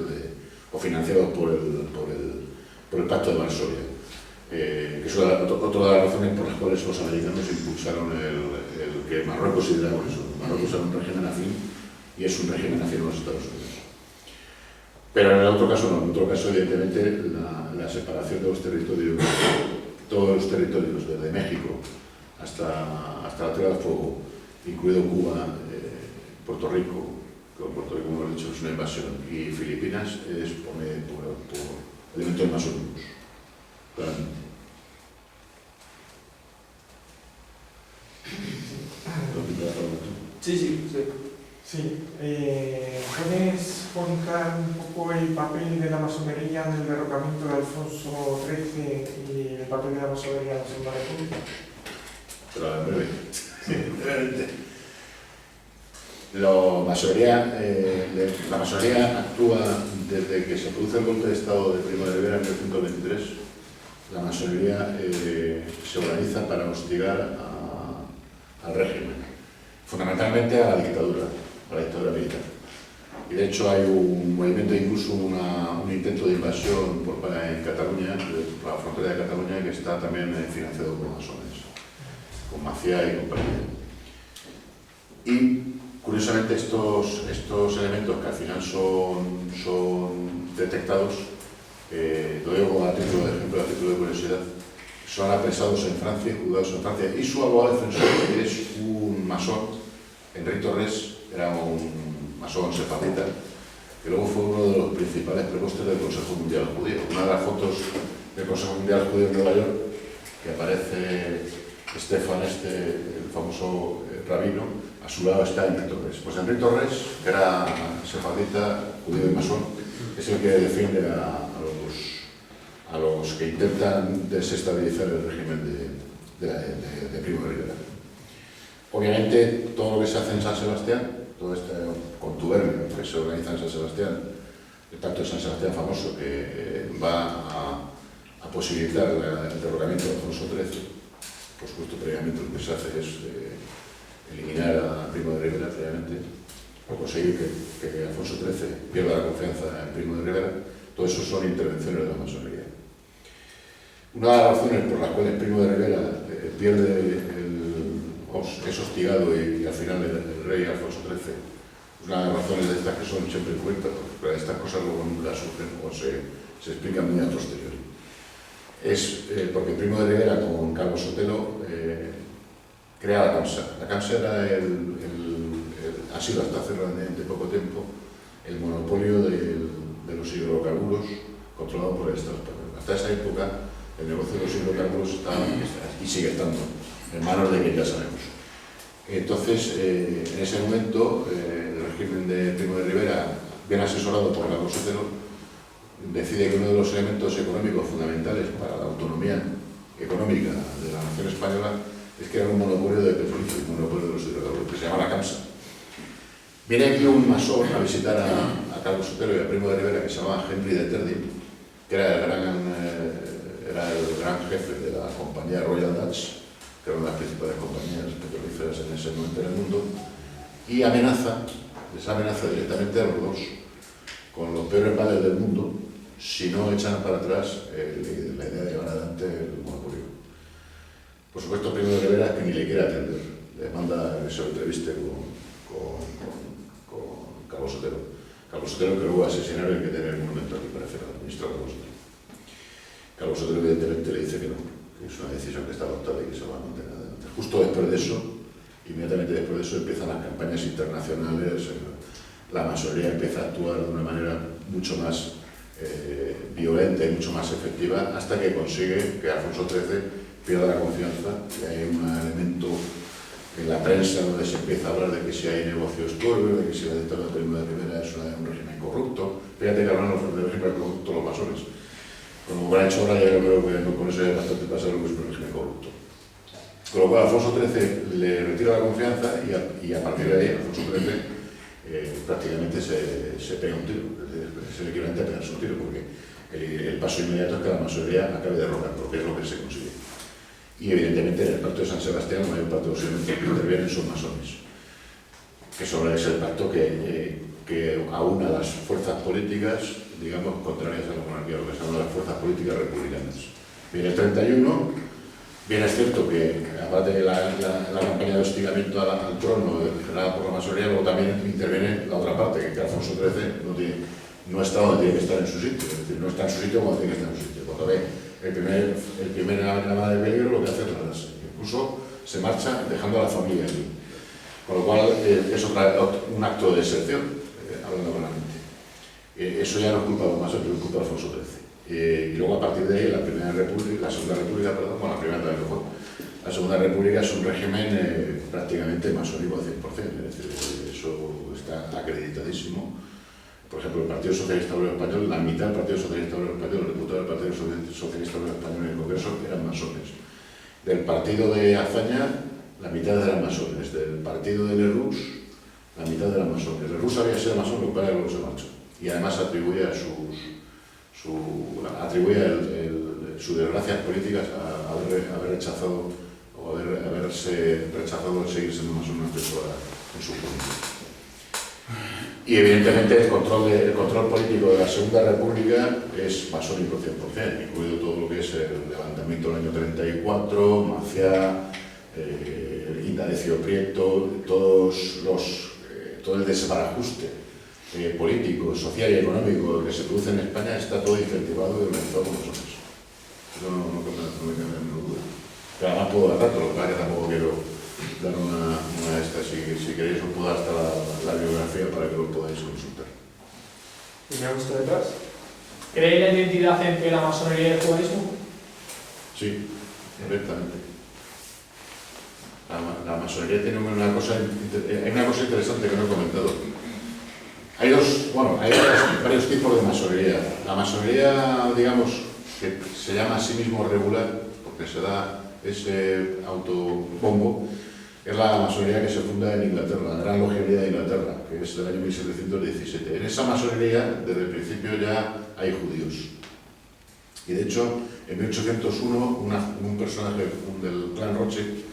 o financiados por el Pacto de Varsovia. Que es otra de las razones por las cuales los americanos impulsaron el que Marruecos consideramos eso. Marruecos era un régimen afín y es un régimen afín a los Estados Unidos. Pero en el otro caso no, en otro caso evidentemente la separación de los territorios, todos los territorios desde México hasta la Tierra del Fuego, incluido Cuba, Puerto Rico, Puerto Rico, como hemos dicho, es una invasión, y Filipinas es por elementos masónicos. Claramente. Sí. ¿Puedes explicar un poco el papel de la masonería en el derrocamiento de Alfonso XIII y el papel de la masonería en la Segunda República? Pero en breve. Sí, brevemente. La masonería actúa desde que se produce el golpe de Estado de Primo de Rivera en 1923. La masonería se organiza para hostigar al régimen, fundamentalmente a la dictadura militar. Y de hecho hay un movimiento, incluso un intento de invasión en Cataluña, por la frontera de Cataluña, que está también financiado por masones, con Macià y compañía. Y curiosamente estos elementos que al final son detectados, lo digo a título de ejemplo, a título de curiosidad, son apresados en Francia, juzgados en Francia, y su abogado defensor es un masón, Henri Torres, era un masón sefardita, que luego fue uno de los principales prepostes del Consejo Mundial Judío. Una de las fotos del Consejo Mundial Judío en Nueva York, que aparece Stefan, el famoso rabino, a su lado está Henri Torres. Pues Henri Torres, que era sefardita, judío y masón, es el que defiende a los que intentan desestabilizar el régimen de Primo de Rivera. Obviamente, todo lo que se hace en San Sebastián, todo este contubernio que se organiza en San Sebastián, el Pacto de San Sebastián famoso, que va a posibilitar el derrocamiento de Alfonso XIII, pues justo previamente lo que se hace es eliminar a Primo de Rivera previamente, o conseguir que Alfonso XIII pierda la confianza en Primo de Rivera. Todo eso son intervenciones de la masonería. Una de las razones por las cuales Primo de Rivera es hostigado y al final el rey Alfonso XIII, una de las razones de estas que son siempre cubiertas, porque estas cosas luego nunca surgen o se explican muy a posteriori. Es porque Primo de Rivera con Carlos Sotelo crea la CAMSA. La CAMSA era ha sido hasta hace relativamente poco tiempo el monopolio de los hidrocarburos controlado por el Estado español. Hasta esa época, el negocio de los hidrocarburos estaba, y sigue estando, en manos de quien ya sabemos. Entonces, en ese momento, el régimen de Primo de Rivera, bien asesorado por Carlos Sotelo, decide que uno de los elementos económicos fundamentales para la autonomía económica de la nación española es que era un monopolio de petróleo, un monopolio de los hidrocarburos, que se llama la CAMSA. Viene aquí un masón a visitar a Carlos Sotelo y a Primo de Rivera, que se llamaba Henry de Terdy, que era el gran jefe de la compañía Royal Dutch, que era una de las principales compañías petrolíferas en ese momento en el mundo, y les amenaza directamente a los dos con los peores males del mundo si no echan para atrás la idea de llevar adelante el monopolio. Por supuesto, Primo de Rivera, que ni le quiere atender, le manda que se lo entreviste con Carlos Sotelo. Carlos Sotelo, que luego asesinaron, hay que tener un momento aquí para hacer al ministro Carlos Sotelo. Carlos Sotelo evidentemente le dice que no, que es una decisión que está adoptada y que se va a mantener adelante. Justo después de eso, inmediatamente después de eso, empiezan las campañas internacionales, la masonería empieza a actuar de una manera mucho más violenta y mucho más efectiva, hasta que consigue que Alfonso XIII pierda la confianza, que hay un elemento en la prensa donde se empieza a hablar de que si hay negocios turbios, de que si la dictadura de Primo de Rivera es un régimen corrupto. Fíjate que hablan del régimen corrupto los masones. Como lo han hecho ahora, ya creo que con eso es bastante pasado lo que es un régimen corrupto. Con lo cual, Alfonso XIII le retira la confianza y a partir de ahí, Alfonso XIII prácticamente se pega un tiro. Es el equivalente a pegarse un tiro, porque el paso inmediato es que la masonería acabe derrocando, que es lo que se consigue. Y evidentemente en el pacto de San Sebastián, la mayor parte de los elementos que intervienen son masones, que solo es el pacto que aúna las fuerzas políticas, digamos, contrarias a la monarquía, lo que se llama las fuerzas políticas republicanas. Viene el 31, bien es cierto que, aparte de la campaña de hostigamiento al trono generada por la masonería, luego también interviene la otra parte, que Alfonso XIII no está donde tiene que estar en su sitio, es decir, no está en su sitio cuando tiene que estar en su sitio. Cuando ve el primer llamada de peligro, lo que hace es retrasarse. Incluso se marcha dejando a la familia allí. Con lo cual es un acto de deserción, hablando claramente. Eso ya no es culpa de los masones, es culpa de Alfonso XIII. Y luego a partir de ahí la Segunda República, la primera también lo fue. La Segunda República es un régimen prácticamente masónico al 100%, es decir, eso está acreditadísimo. Por ejemplo, el Partido Socialista Obrero Español, la mitad del Partido Socialista Obrero Español, los diputados del Partido Socialista Obrero Español en el Congreso eran masones. Del partido de Azaña, la mitad eran masones. Del partido de Lerroux, la mitad eran masones. Lerroux había sido masón, lo cual luego se marchó. Y además atribuye sus desgracias políticas a haber rechazado o haberse rechazado seguir siendo masón en su juventud. Y evidentemente el control político de la Segunda República es masónico 100%, incluido todo lo que es el levantamiento del año 34, Maciá, Indalecio Prieto, todo el desbarajuste político, social y económico que se produce en España está todo incentivado y organizado por nosotros. Eso no me queda ninguna duda. Pero además puedo dar datos, lo que pasa es que tampoco quiero dar una esta. Si queréis os puedo dar hasta la bibliografía para que lo podáis consultar. ¿Y me ha gustado detrás? ¿Cree la identidad entre la masonería y el judaísmo? Sí, perfectamente. La masonería tiene una cosa interesante que no he comentado. Hay varios tipos de masonería. La masonería, digamos, que se llama a sí mismo regular, porque se da ese autobombo, es la masonería que se funda en Inglaterra, la Gran Logia de Inglaterra, que es del año 1717. En esa masonería, desde el principio ya hay judíos. Y de hecho, en 1801, un personaje del clan Rothschild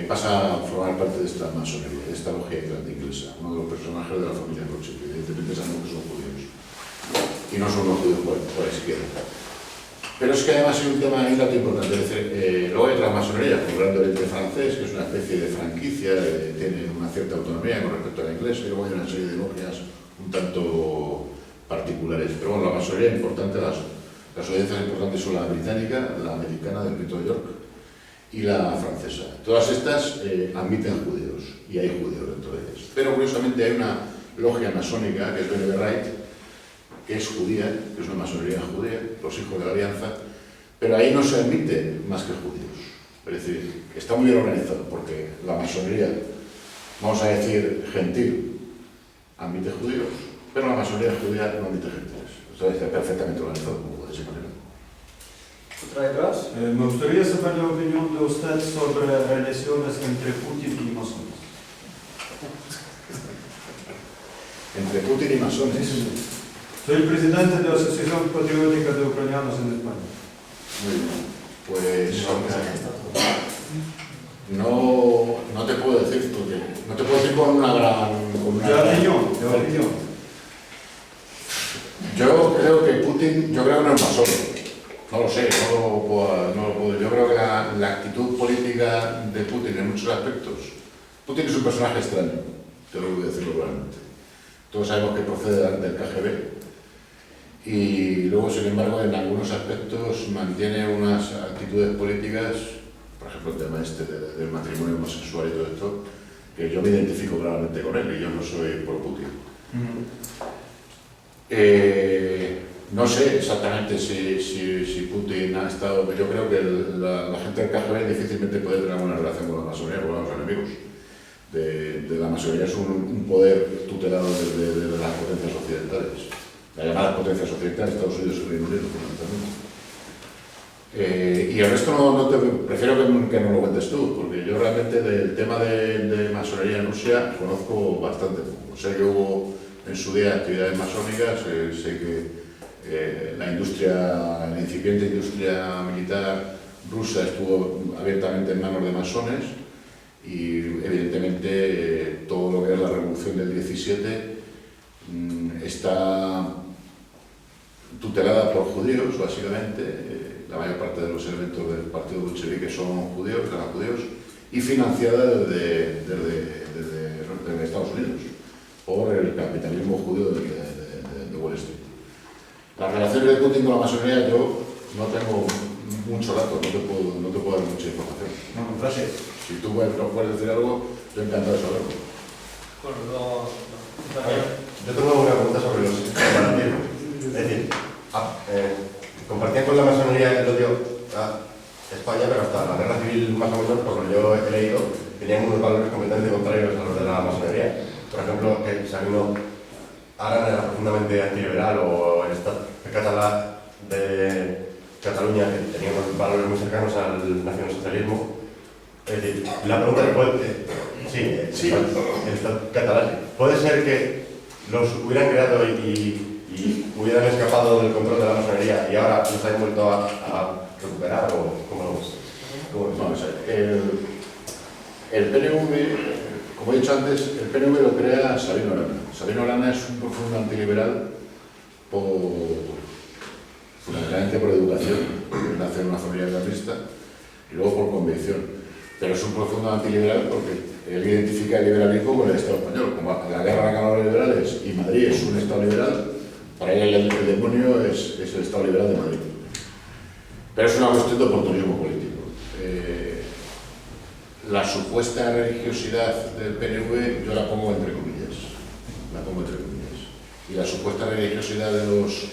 pasa a formar parte de esta masonería, de esta logia grande inglesa, uno de los personajes de la familia Rothschild, que evidentemente sabemos que son judíos. Y no son los judíos por izquierda. Pero es que además hay un tema, hay un dato importante, es decir, luego hay otras masonerías, como el Gran Oriente francés, que es una especie de franquicia, tiene una cierta autonomía con respecto a la inglesa, y luego hay una serie de logias un tanto particulares. Pero bueno, la masonería importante, las audiencias importantes son la británica, la americana del Rito de York y la francesa. Todas estas admiten judíos, y hay judíos dentro de ellas. Pero curiosamente hay logia masónica, que es Bene Berrait, que es judía, que es una masonería judía, los hijos de la Alianza, pero ahí no se admite más que judíos. Es decir, está muy bien organizado, porque la masonería, vamos a decir, gentil, admite judíos, pero la masonería judía no admite gentiles. O sea, está perfectamente organizado como de esa manera. ¿Otra detrás? Me gustaría saber la opinión de usted sobre relaciones entre Putin y masones. Entre Putin y masones. Soy presidente de la Asociación Patriótica de Ucranianos en España. Muy bien. Pues no te puedo decir, porque no te puedo decir con una gran... De opinión. Yo creo que Putin, yo creo que no es masón. No lo sé, no lo puedo. Yo creo que la actitud política de Putin en muchos aspectos. Putin es un personaje extraño, tengo que decirlo claramente. Todos sabemos que procede del KGB. Y luego, sin embargo, en algunos aspectos mantiene unas actitudes políticas, por ejemplo, el tema este del matrimonio homosexual y todo esto, que yo me identifico claramente con él y yo no soy pro Putin. No sé exactamente si Putin ha estado... Yo creo que la gente del KGB difícilmente puede tener una relación con la masonería, con los enemigos. De la masonería es un poder tutelado de las potencias occidentales. Las llamadas potencias occidentales, Estados Unidos y Reino Unido, fundamentalmente. Y el resto prefiero que no lo cuentes tú, porque yo realmente del tema de masonería en Rusia conozco bastante poco. Sé que hubo en su día actividades masónicas, sé que la incipiente industria militar rusa estuvo abiertamente en manos de masones y evidentemente todo lo que es la revolución del 17 está tutelada por judíos, básicamente. La mayor parte de los elementos del partido bolchevique son judíos, eran judíos, y financiada desde Estados Unidos por el capitalismo judío de Wall Street. Las relaciones de Putin con la masonería, yo no tengo mucho dato, no te puedo dar mucha información. No, gracias. Si tú puedes decir algo, yo encantado de saberlo. Yo tengo una pregunta sobre los comparativos. Es decir, compartían con la masonería el odio a España, pero hasta la guerra civil, más o menos, por lo que yo he leído, tenían unos valores completamente contrarios a los de la masonería. Por ejemplo, que Sabino Arana era profundamente antiliberal, o el Estado catalán de Cataluña, que tenía unos valores muy cercanos al nacionalsocialismo. Es decir, la pregunta que puede... Sí, el Estado catalán. ¿Puede ser que los hubieran creado y hubieran escapado del control de la masonería y ahora los hayan vuelto a recuperar, o cómo Vamos a ver, el PNV, como he dicho antes, el PNV lo crea Sabino Arana. Sabino Arana es un profundo antiliberal fundamentalmente por educación, nace en una familia carlista, y luego por convicción. Pero es un profundo antiliberal porque él identifica el liberalismo con el Estado español. Como la guerra ganó los liberales y Madrid es un Estado liberal, para él el demonio es el Estado liberal de Madrid. Pero es una cuestión de oportunismo político. La supuesta religiosidad del PNV yo la pongo entre comillas. Y la supuesta religiosidad de los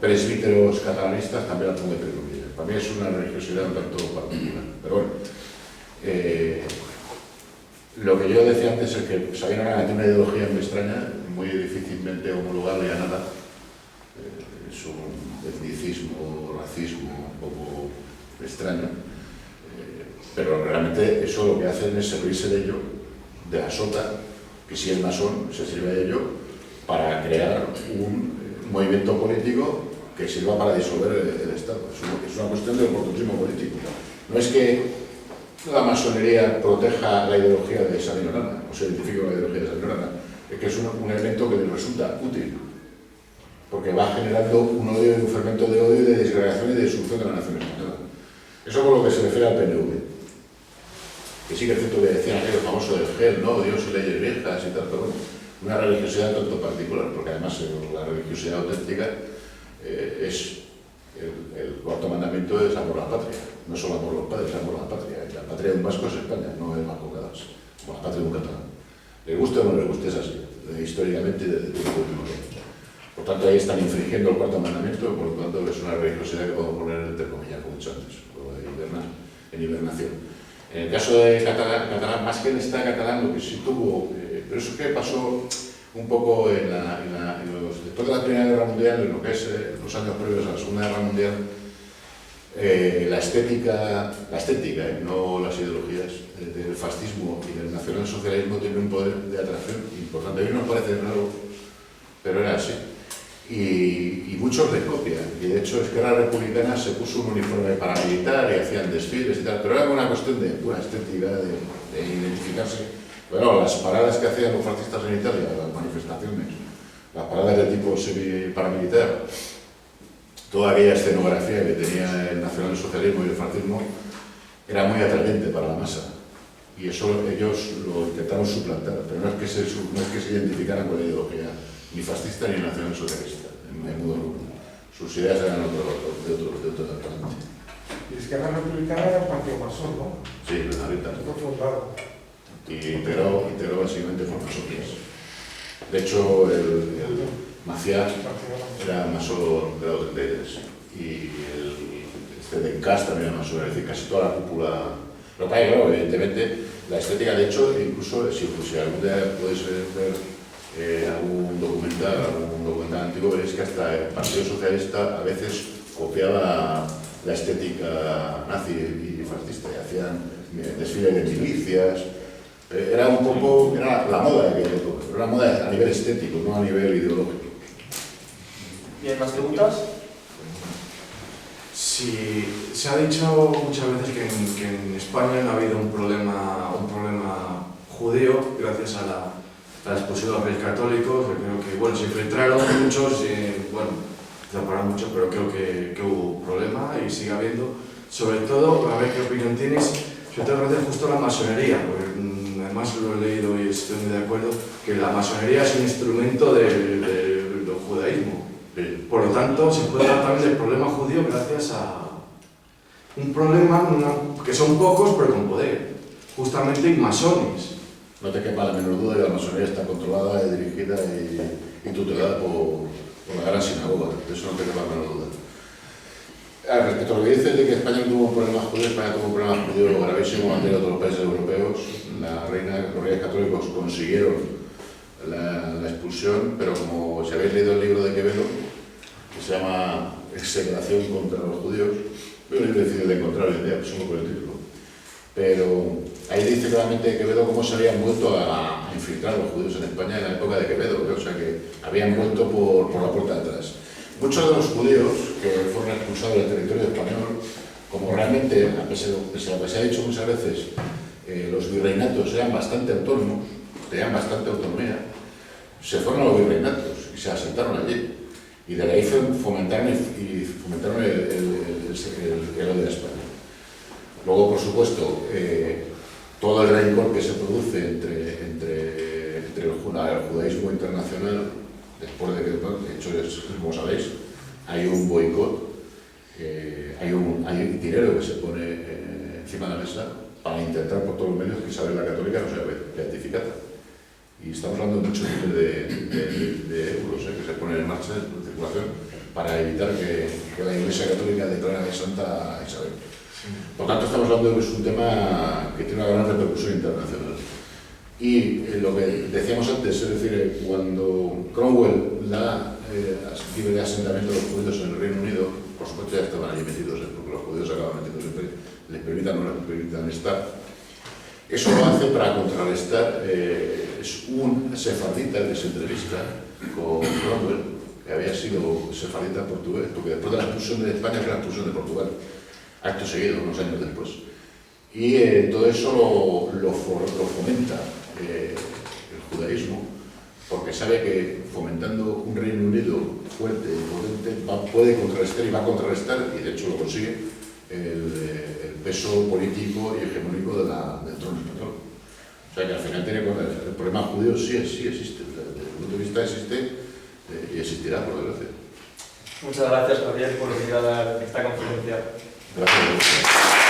presbíteros catalanistas también la pongo entre comillas. Para mí es una religiosidad un tanto particular. Pero bueno, lo que yo decía antes es que Sabino Arana tiene una ideología muy extraña, muy difícilmente homologable a nada. Es un etnicismo, racismo un poco extraño, pero realmente eso lo que hacen es servirse de ello, de la sota, que si es masón se sirve de ello para crear un movimiento político que sirva para disolver el Estado. Es una cuestión de oportunismo político. No es que la masonería proteja la ideología de Sabino Arana, o se identifique con la ideología de Sabino Arana, es que es un elemento que les resulta útil, porque va generando un odio y un fermento de odio y de desagregación y de destrucción de la nación española. Eso por lo que se refiere al PNV. Que sí que es cierto que decían aquello famoso del GEL, ¿no? Dios y leyes viejas y tal, pero bueno, una religiosidad tanto particular, porque además la religiosidad auténtica es el cuarto mandamiento es amor a la patria. No solo amor a los padres, amor a la patria. La patria de un vasco es España, no es Vasco Cadas, como la patria de un catalán. Le guste o no le guste, es así. históricamente desde el último tiempo. Por tanto, ahí están infringiendo el cuarto mandamiento, por lo tanto es una religiosidad que podemos poner entre comillas, como he dicho antes, en hibernación. En el caso de catalán, más que en esta catalán, lo que sí tuvo, pero eso que pasó un poco después de la Primera Guerra Mundial, en lo que es los años previos a la Segunda Guerra Mundial, la estética, no las ideologías, del fascismo y del nacionalsocialismo tiene un poder de atracción importante. A mí no nos parece raro, pero era así. Y muchos les copian. Y de hecho, Esquerra Republicana se puso un uniforme paramilitar y hacían desfiles y tal, pero era una cuestión de pura estética, de identificarse. Bueno, las paradas que hacían los fascistas en Italia, las manifestaciones, las paradas de tipo semi-paramilitar, toda aquella escenografía que tenía el nacionalsocialismo y el fascismo era muy atrayente para la masa. Y eso ellos lo intentaron suplantar, pero no es que se identificaran con la ideología ni fascista ni nacionalsocialista, en modo alguno. Sus ideas eran de otro talante. Y Esquerra Republicana era un partido masón, ¿no? Sí, ahorita. Esto fue claro. Y integró básicamente por masones. De hecho, el Macià era masón de los detalles y este de Encas también era masón, es decir, casi toda la cúpula. Lo que hay, claro, evidentemente, la estética, de hecho, incluso si algún día podéis ver algún documental antiguo, veréis que hasta el Partido Socialista a veces copiaba la estética nazi y fascista, y hacían desfiles de milicias. Era un poco, era la moda de aquella época, pero una moda a nivel estético, no a nivel ideológico. ¿Bien, más preguntas? Sí, se ha dicho muchas veces que en España no ha habido un problema judío gracias a la expulsión de los reyes católicos. Yo creo que, bueno, se infiltraron muchos, bueno, se separaron muchos, pero creo que hubo problema y sigue habiendo. Sobre todo, a ver qué opinión tienes, sobre todo gracias justo a la masonería, porque además lo he leído y estoy muy de acuerdo, que la masonería es un instrumento del judaísmo. Por lo tanto, se puede hablar también del problema judío gracias a un problema que son pocos pero con poder, justamente masones. No te quepa la menor duda que la masonería está controlada, dirigida y tutelada por la gran sinagoga, de eso no te quepa la menor duda. Respecto a lo que dices de que España tuvo un problema judío, España tuvo un problema judío gravísimo ante otros países europeos. Los reyes católicos consiguieron la expulsión, pero como si habéis leído el libro de Quevedo, que se llama Execración contra los judíos, es un libro difícil de encontrar hoy en día, solo por el título. Pero ahí dice claramente Quevedo cómo se habían vuelto a infiltrar los judíos en España en la época de Quevedo, o sea que habían vuelto por la puerta de atrás. Muchos de los judíos que fueron expulsados del territorio español, como realmente, pese a lo que se ha dicho muchas veces, los virreinatos eran bastante autónomos, tenían bastante autonomía, se fueron a los virreinatos y se asentaron allí. Y de ahí fomentaron el odio a España. Luego, por supuesto, todo el rencor que se produce entre el judaísmo internacional, después de que, de hecho, como sabéis, hay un boicot, hay dinero que se pone encima de la mesa para intentar por todos los medios que Isabel la Católica no sea beatificada. Y estamos hablando de muchos miles de euros que se ponen en marcha en circulación para evitar que la Iglesia Católica declare de santa a Isabel. Por tanto, estamos hablando de que es un tema que tiene una gran repercusión internacional. Y lo que decíamos antes, es decir, cuando Cromwell da libre asentamiento de los judíos en el Reino Unido, por supuesto ya estaban allí metidos, porque los judíos acaban metidos siempre, les permitan o no les permitan estar. Eso lo hace para contrarrestar, es un sefardita que se entrevista con Cromwell, que había sido sefardita portugués, porque después de la expulsión de España fue la expulsión de Portugal, acto seguido, unos años después. Y todo eso lo fomenta el judaísmo, porque sabe que fomentando un Reino Unido fuerte y potente puede contrarrestar y va a contrarrestar, y de hecho lo consigue, el peso político y hegemónico del trono español. O sea que al final tiene el problema judío sí existe, desde el punto de vista existe y existirá, por desgracia. Muchas gracias, Javier, por venir a dar esta conferencia. Gracias.